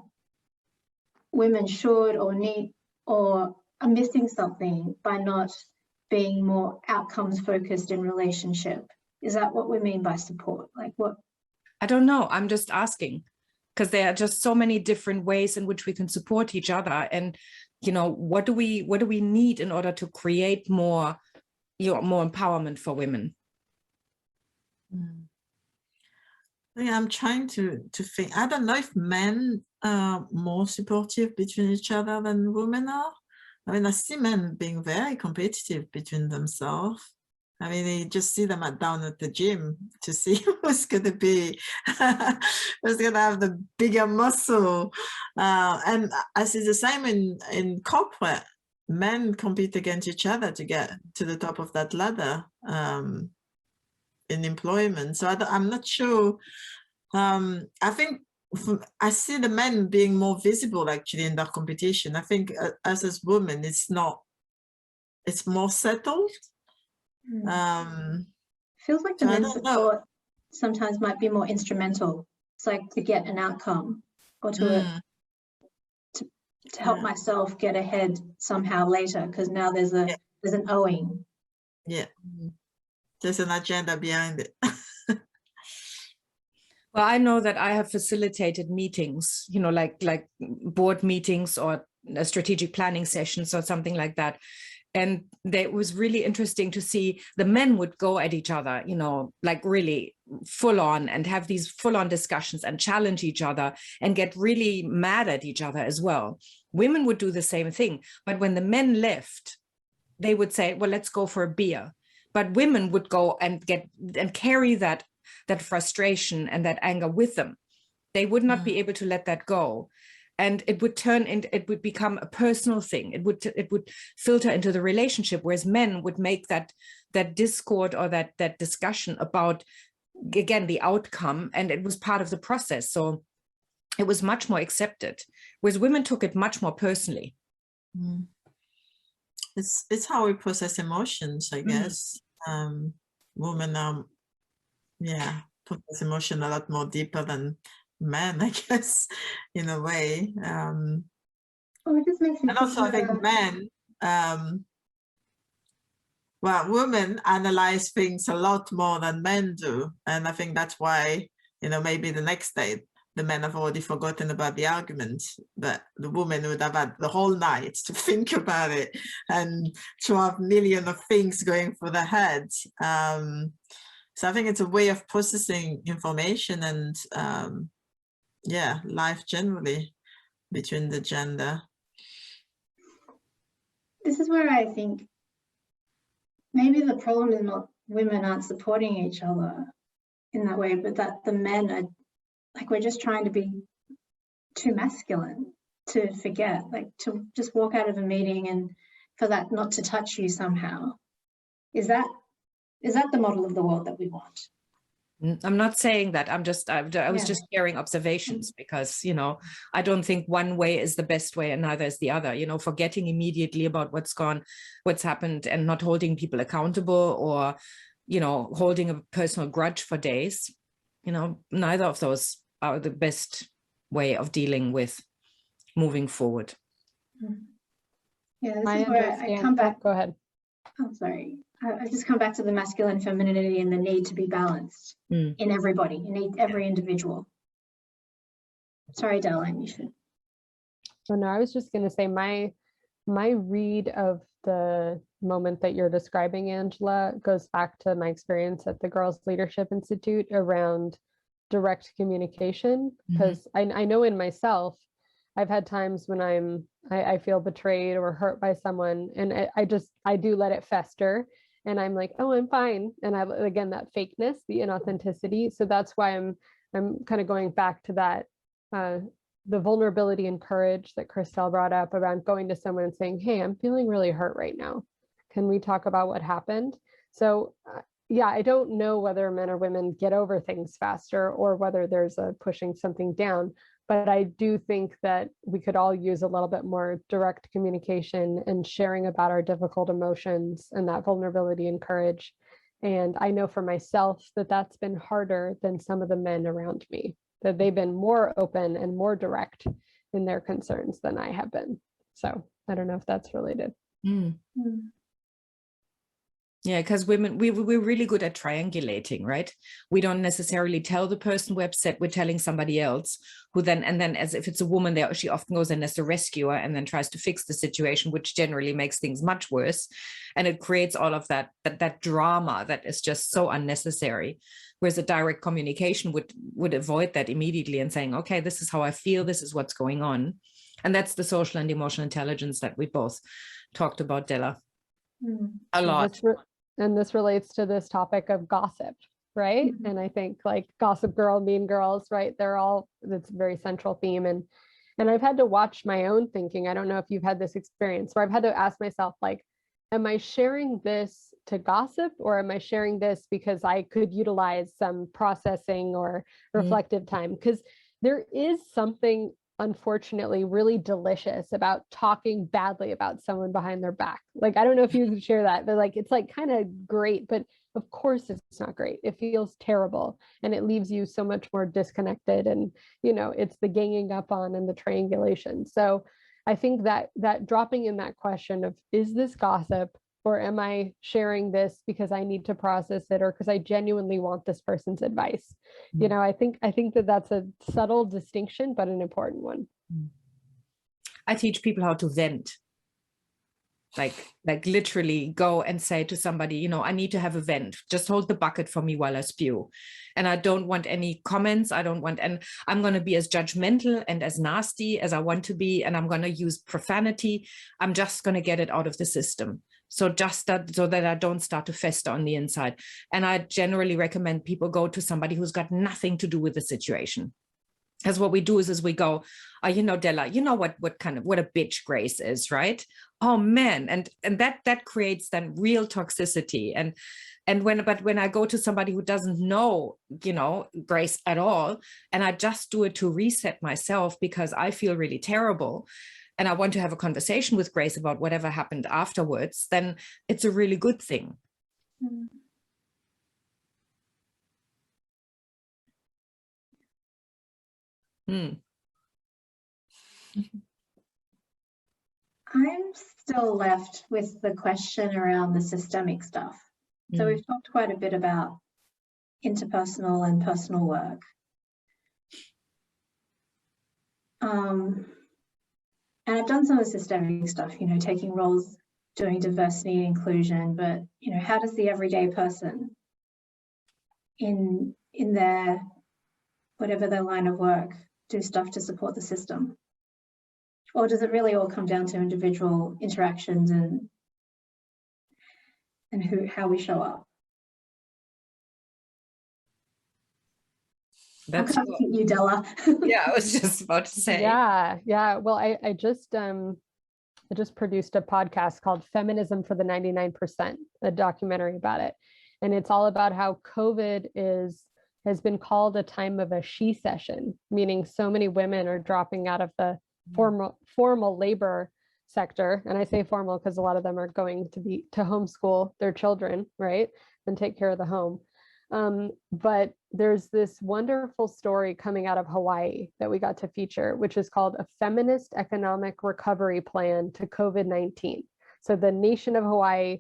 Speaker 2: women should or need or are missing something by not being more outcomes focused in relationship? Is that what we mean by support? Like what?
Speaker 1: I don't know. I'm just asking because there are just so many different ways in which we can support each other. And, you know, what do we need in order to create more, you know, more empowerment for women?
Speaker 4: I'm trying to think. I don't know if men are more supportive between each other than women are. I mean, I see men being very competitive between themselves. I mean, you just see them down at the gym to see who's going to be, who's going to have the bigger muscle. And I see the same in corporate. Men compete against each other to get to the top of that ladder in employment. So I'm not sure. I think I see the men being more visible actually in that competition. I think as women, it's more settled.
Speaker 2: Feels like the men's support sometimes might be more instrumental. It's like to get an outcome or to help myself get ahead somehow later, because now there's an owing.
Speaker 4: Yeah, there's an agenda behind it.
Speaker 1: Well, I know that I have facilitated meetings, you know, like board meetings or strategic planning sessions or something like that. And it was really interesting to see the men would go at each other, you know, like really full on and have these full on discussions and challenge each other and get really mad at each other as well. Women would do the same thing. But when the men left, they would say, well, let's go for a beer. But women would go and carry that frustration and that anger with them. They would not be able to let that go. And it would become a personal thing. It would filter into the relationship, whereas men would make that discord or that discussion about, again, the outcome, and it was part of the process. So it was much more accepted, whereas women took it much more personally.
Speaker 4: It's how we process emotions, I guess. Women process emotion a lot more deeper than men, I guess, in a way.
Speaker 2: It just makes me
Speaker 4: and also I think men, women analyze things a lot more than men do. And I think that's why, you know, maybe the next day, the men have already forgotten about the argument, but the woman would have had the whole night to think about it and to have millions of things going through their head. So I think it's a way of processing information and life generally between the gender.
Speaker 2: This is where I think maybe the problem is not women aren't supporting each other in that way, but that the men are, like, we're just trying to be too masculine to forget, like to just walk out of a meeting and for that not to touch you somehow. Is that the model of the world that we want?
Speaker 1: I'm not saying that. I was
Speaker 2: Yeah.
Speaker 1: just sharing observations because, I don't think one way is the best way and neither is the other, forgetting immediately about what's happened and not holding people accountable or, holding a personal grudge for days. Neither of those are the best way of dealing with moving forward.
Speaker 2: Yeah, this is where I come back.
Speaker 3: Go ahead.
Speaker 2: Oh, sorry. I just come back to the masculine femininity and the need to be balanced in everybody, in every individual. Sorry, Della, you should.
Speaker 3: Oh, no, I was just going to say my read of the moment that you're describing, Angela, goes back to my experience at the Girls Leadership Institute around direct communication, because I know in myself, I've had times when I feel betrayed or hurt by someone, and I do let it fester, and I'm like, oh, I'm fine, and again, that fakeness, the inauthenticity. So that's why I'm kind of going back to that, the vulnerability and courage that Christelle brought up around going to someone and saying, hey, I'm feeling really hurt right now. Can we talk about what happened? So yeah, I don't know whether men or women get over things faster or whether there's a pushing something down, but I do think that we could all use a little bit more direct communication and sharing about our difficult emotions and that vulnerability and courage. And I know for myself that that's been harder than some of the men around me, that they've been more open and more direct in their concerns than I have been. So I don't know if that's related.
Speaker 1: Yeah, because women, we're really good at triangulating, right? We don't necessarily tell the person we're upset, we're telling somebody else who then, and then as if it's a woman, she often goes in as the rescuer and then tries to fix the situation, which generally makes things much worse. And it creates all of that drama that is just so unnecessary. Whereas a direct communication would avoid that immediately and saying, okay, this is how I feel, this is what's going on. And that's the social and emotional intelligence that we both talked about, Della, a lot.
Speaker 3: And this relates to this topic of gossip, right? And I think like Gossip Girl, Mean Girls, right? It's a very central theme. And I've had to watch my own thinking. I don't know if you've had this experience where I've had to ask myself, like, am I sharing this to gossip, or am I sharing this because I could utilize some processing or reflective time? Because there is something, unfortunately, really delicious about talking badly about someone behind their back. Like, I don't know if you share that, but like, it's like kind of great, but of course it's not great. It feels terrible and it leaves you so much more disconnected, and it's the ganging up on and the triangulation. So I think that dropping in that question of, is this gossip, or am I sharing this because I need to process it, or because I genuinely want this person's advice? I think that that's a subtle distinction, but an important one.
Speaker 1: I teach people how to vent. Like literally go and say to somebody, I need to have a vent. Just hold the bucket for me while I spew. And I don't want any comments. and I'm going to be as judgmental and as nasty as I want to be. And I'm going to use profanity. I'm just going to get it out of the system. So that I don't start to fester on the inside. And I generally recommend people go to somebody who's got nothing to do with the situation. Because what we do is we go, Della, what a bitch Grace is, right? Oh man, and that creates then real toxicity. And when I go to somebody who doesn't know, Grace at all, and I just do it to reset myself because I feel really terrible, and I want to have a conversation with Grace about whatever happened afterwards, then it's a really good thing.
Speaker 2: I'm still left with the question around the systemic stuff. So we've talked quite a bit about interpersonal and personal work. And I've done some of the systemic stuff, taking roles, doing diversity and inclusion, but, how does the everyday person in their, whatever their line of work, do stuff to support the system? Or does it really all come down to individual interactions and how we show up?
Speaker 1: That's
Speaker 2: you, Della.
Speaker 1: Yeah, I was just about to say.
Speaker 3: Yeah. Well, I just produced a podcast called Feminism for the 99%, a documentary about it. And it's all about how COVID is has been called a time of a she session, meaning so many women are dropping out of the formal labor sector. And I say formal because a lot of them are going to homeschool their children, right? And take care of the home. But there's this wonderful story coming out of Hawaii that we got to feature, which is called A Feminist Economic Recovery Plan to COVID-19. So the nation of Hawaii,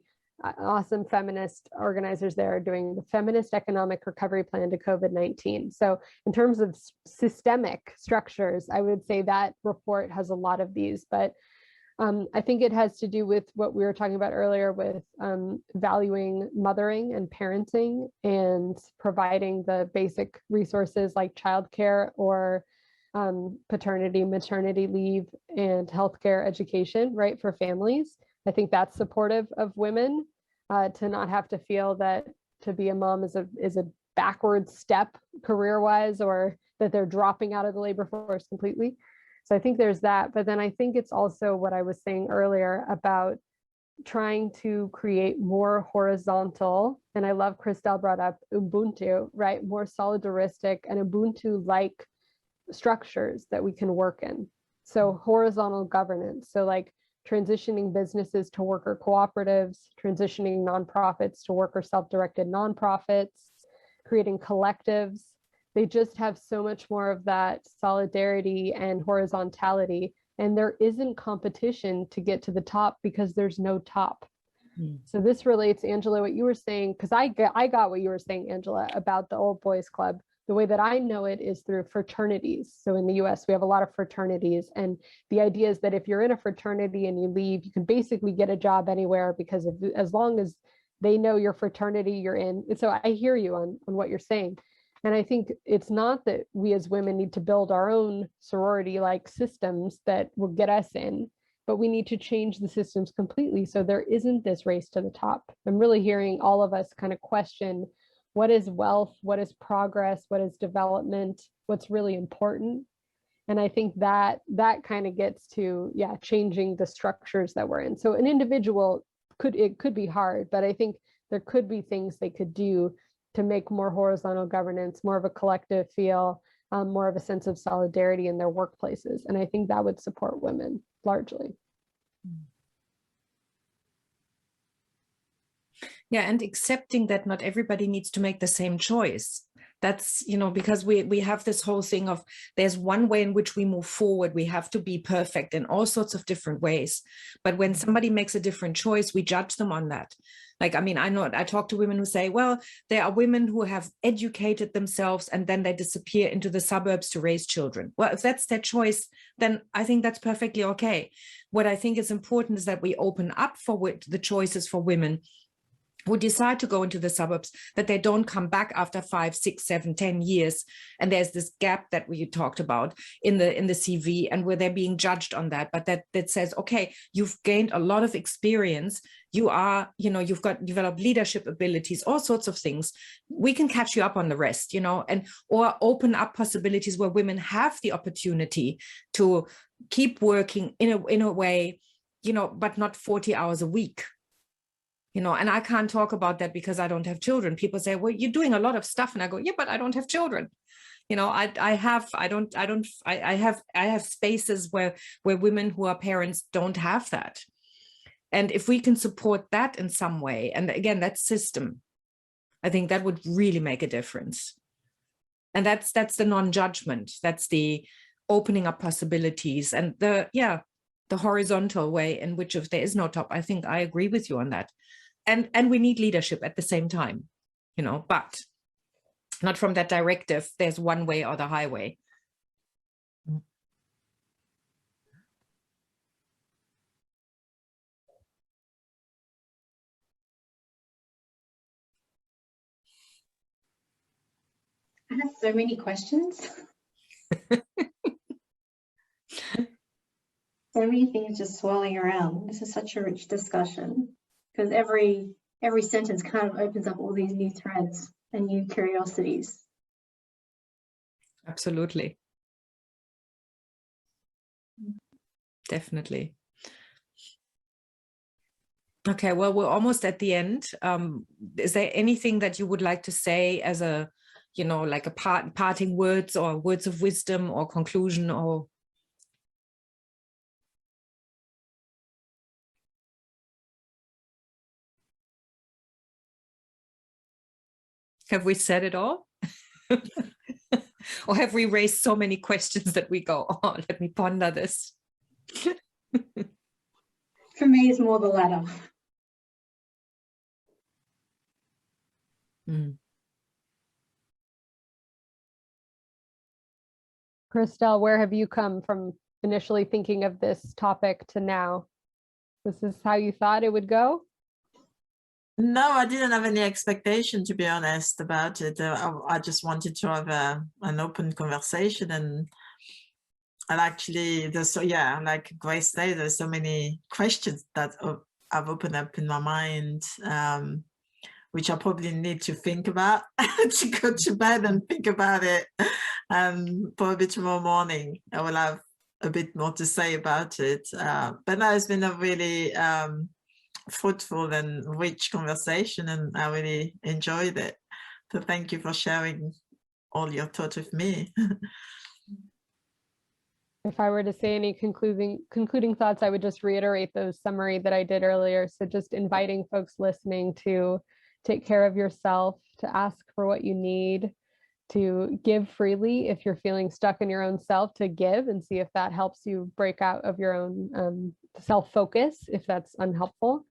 Speaker 3: awesome feminist organizers there are doing the Feminist Economic Recovery Plan to COVID-19. So in terms of systemic structures, I would say that report has a lot of these, but I think it has to do with what we were talking about earlier with valuing mothering and parenting and providing the basic resources like childcare or paternity, maternity leave and healthcare education, right, for families. I think that's supportive of women to not have to feel that to be a mom is a backward step career-wise, or that they're dropping out of the labor force completely. So I think there's that, but then I think it's also what I was saying earlier about trying to create more horizontal, and I love Christelle brought up Ubuntu, right? More solidaristic and Ubuntu-like structures that we can work in. So horizontal governance, so like transitioning businesses to worker cooperatives, transitioning nonprofits to worker self-directed nonprofits, creating collectives. They just have so much more of that solidarity and horizontality, and there isn't competition to get to the top because there's no top. So this relates, Angela, what you were saying, because I got what you were saying, Angela, about the old boys club. The way that I know it is through fraternities. So in the US, we have a lot of fraternities, and the idea is that if you're in a fraternity and you leave, you can basically get a job anywhere because as long as they know your fraternity you're in. And so I hear you on what you're saying. And I think it's not that we as women need to build our own sorority-like systems that will get us in, but we need to change the systems completely so there isn't this race to the top. I'm really hearing all of us kind of question what is wealth, what is progress, what is development, what's really important. And I think that kind of gets to, changing the structures that we're in. So an individual could be hard, but I think there could be things they could do to make more horizontal governance, more of a collective feel, more of a sense of solidarity in their workplaces. And I think that would support women largely.
Speaker 1: Yeah, and accepting that not everybody needs to make the same choice. That's, because we have this whole thing of there's one way in which we move forward. We have to be perfect in all sorts of different ways. But when somebody makes a different choice, we judge them on that. Like, I mean, I talk to women who say, well, there are women who have educated themselves and then they disappear into the suburbs to raise children. Well, if that's their choice, then I think that's perfectly okay. What I think is important is that we open up for the choices for women who decide to go into the suburbs, that they don't come back after 5, 6, 7, 10 years. And there's this gap that we talked about in the CV, and where they're being judged on that. But that says, okay, you've gained a lot of experience. You are, you've developed leadership abilities, all sorts of things. We can catch you up on the rest, or open up possibilities where women have the opportunity to keep working in a way, but not 40 hours a week. And I can't talk about that because I don't have children. People say, well, you're doing a lot of stuff. And I go, yeah, but I don't have children. I have spaces where women who are parents don't have that. And if we can support that in some way, and again, that system, I think that would really make a difference. And that's the non-judgment. That's the opening up possibilities and the horizontal way in which if there is no top. I think I agree with you on that. And we need leadership at the same time, but not from that directive, there's one way or the highway.
Speaker 2: I have so many questions. So many things just swirling around. This is such a rich discussion because every sentence kind of opens up all these new threads and new curiosities.
Speaker 1: Absolutely. Definitely. Okay, well, we're almost at the end. Is there anything that you would like to say as a you know, like a parting words or words of wisdom or conclusion, or have we said it all? Or have we raised so many questions that we go, oh, let me ponder this?
Speaker 2: For me, it's more the latter.
Speaker 3: Christelle, where have you come from initially thinking of this topic to now? This is how you thought it would go?
Speaker 4: No, I didn't have any expectation, to be honest, about it. I just wanted to have an open conversation, and actually, like Grace said, there's so many questions that have opened up in my mind, which I probably need to think about to go to bed and think about it. Probably tomorrow morning, I will have a bit more to say about it. But no, it's been a really fruitful and rich conversation, and I really enjoyed it. So thank you for sharing all your thoughts with me.
Speaker 3: If I were to say any concluding thoughts, I would just reiterate those summary that I did earlier. So just inviting folks listening to take care of yourself, to ask for what you need, to give freely if you're feeling stuck in your own self, to give and see if that helps you break out of your own self-focus, if that's unhelpful.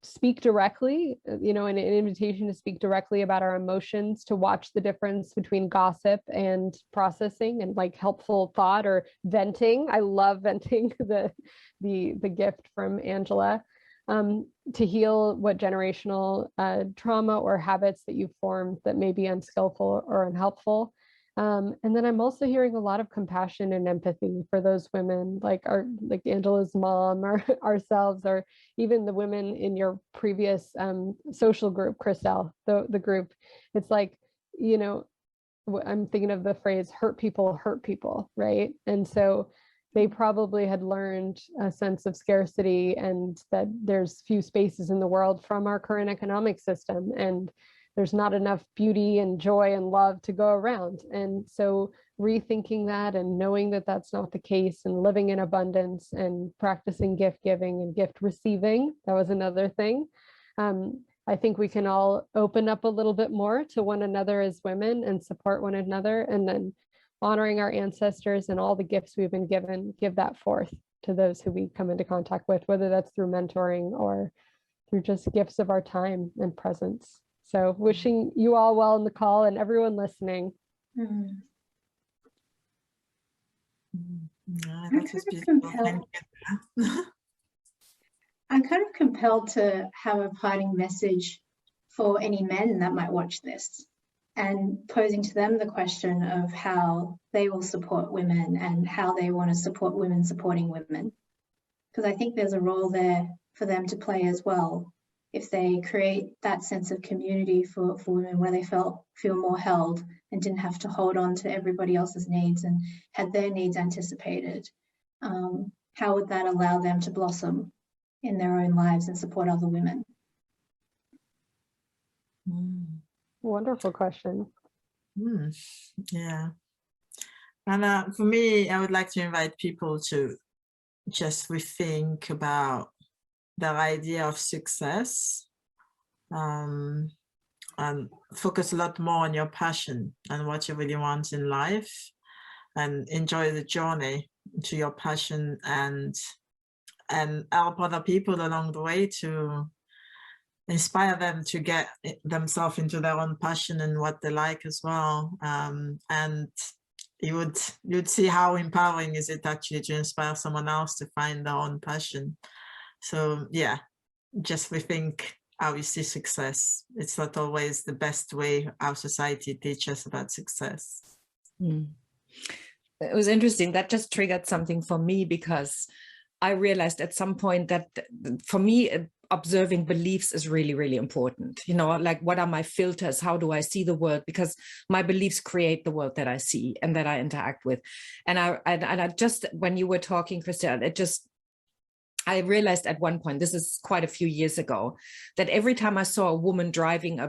Speaker 3: Speak directly, you know, an invitation to speak directly about our emotions, to watch the difference between gossip and processing and like helpful thought or venting. I love venting, the gift from Angela. To heal what generational trauma or habits that you've formed that may be unskillful or unhelpful. And then I'm also hearing a lot of compassion and empathy for those women, like Angela's mom, or ourselves, or even the women in your previous social group, Christelle, the group. It's like, you know, I'm thinking of the phrase hurt people, right? And so they probably had learned a sense of scarcity and that there's few spaces in the world from our current economic system, and there's not enough beauty and joy and love to go around. And so rethinking that and knowing that that's not the case, and living in abundance and practicing gift giving and gift receiving, that was another thing. I think we can all open up a little bit more to one another as women and support one another, and then honoring our ancestors and all the gifts we've been given, give that forth to those who we come into contact with, whether that's through mentoring or through just gifts of our time and presence. So wishing you all well in the call and everyone listening.
Speaker 2: Mm.
Speaker 4: That was beautiful. Thank you.
Speaker 2: I'm kind of compelled to have a parting message for any men that might watch this, and posing to them the question of how they will support women and how they want to support women supporting women. Because I think there's a role there for them to play as well, if they create that sense of community for women where they feel more held and didn't have to hold on to everybody else's needs and had their needs anticipated. How would that allow them to blossom in their own lives and support other women?
Speaker 3: Wonderful question.
Speaker 4: Yeah. And for me, I would like to invite people to just rethink about their idea of success, and focus a lot more on your passion and what you really want in life, and enjoy the journey to your passion, and help other people along the way to inspire them to get themselves into their own passion and what they like as well. And you'd see how empowering is it actually to inspire someone else to find their own passion. So yeah, just rethink how you see success. It's not always the best way our society teaches about success.
Speaker 1: It was interesting. That just triggered something for me, because I realized at some point that for me, observing beliefs is really, really important. You know, like, what are my filters? How do I see the world? Because my beliefs create the world that I see and that I interact with. And I just, when you were talking, Christelle, I realized at one point, this is quite a few years ago, that every time I saw a woman driving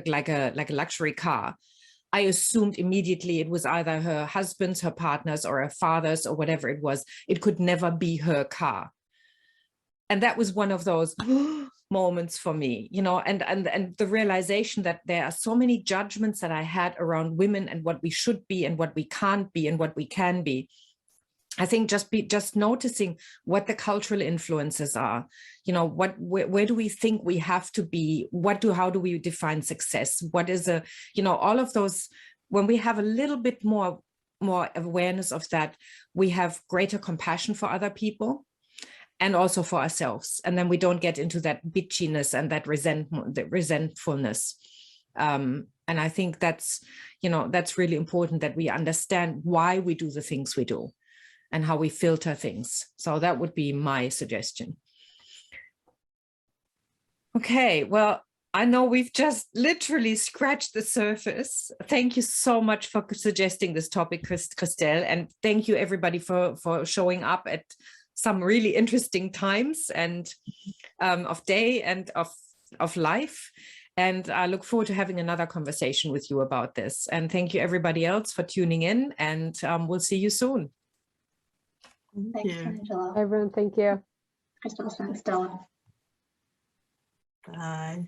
Speaker 1: like a luxury car, I assumed immediately it was either her husband's, her partner's, or her father's, or whatever it was. It could never be her car. And that was one of those moments for me, you know, and the realization that there are so many judgments that I had around women and what we should be and what we can't be and what we can be. I think just noticing what the cultural influences are, you know, where do we think we have to be? How do we define success? What is you know, all of those, when we have a little bit more awareness of that, we have greater compassion for other people and also for ourselves. And then we don't get into that bitchiness and that resentfulness. And I think that's, you know, that's really important, that we understand why we do the things we do and how we filter things. So that would be my suggestion. Okay, well, I know we've just literally scratched the surface. Thank you so much for suggesting this topic, Christelle, and thank you everybody for showing up at some really interesting times and of day and of life. And I look forward to having another conversation with you about this. And thank you everybody else for tuning in, and we'll see you soon.
Speaker 2: Thanks, Angela.
Speaker 3: Everyone, thank you.
Speaker 2: Christelle, thanks, Della.
Speaker 4: Bye.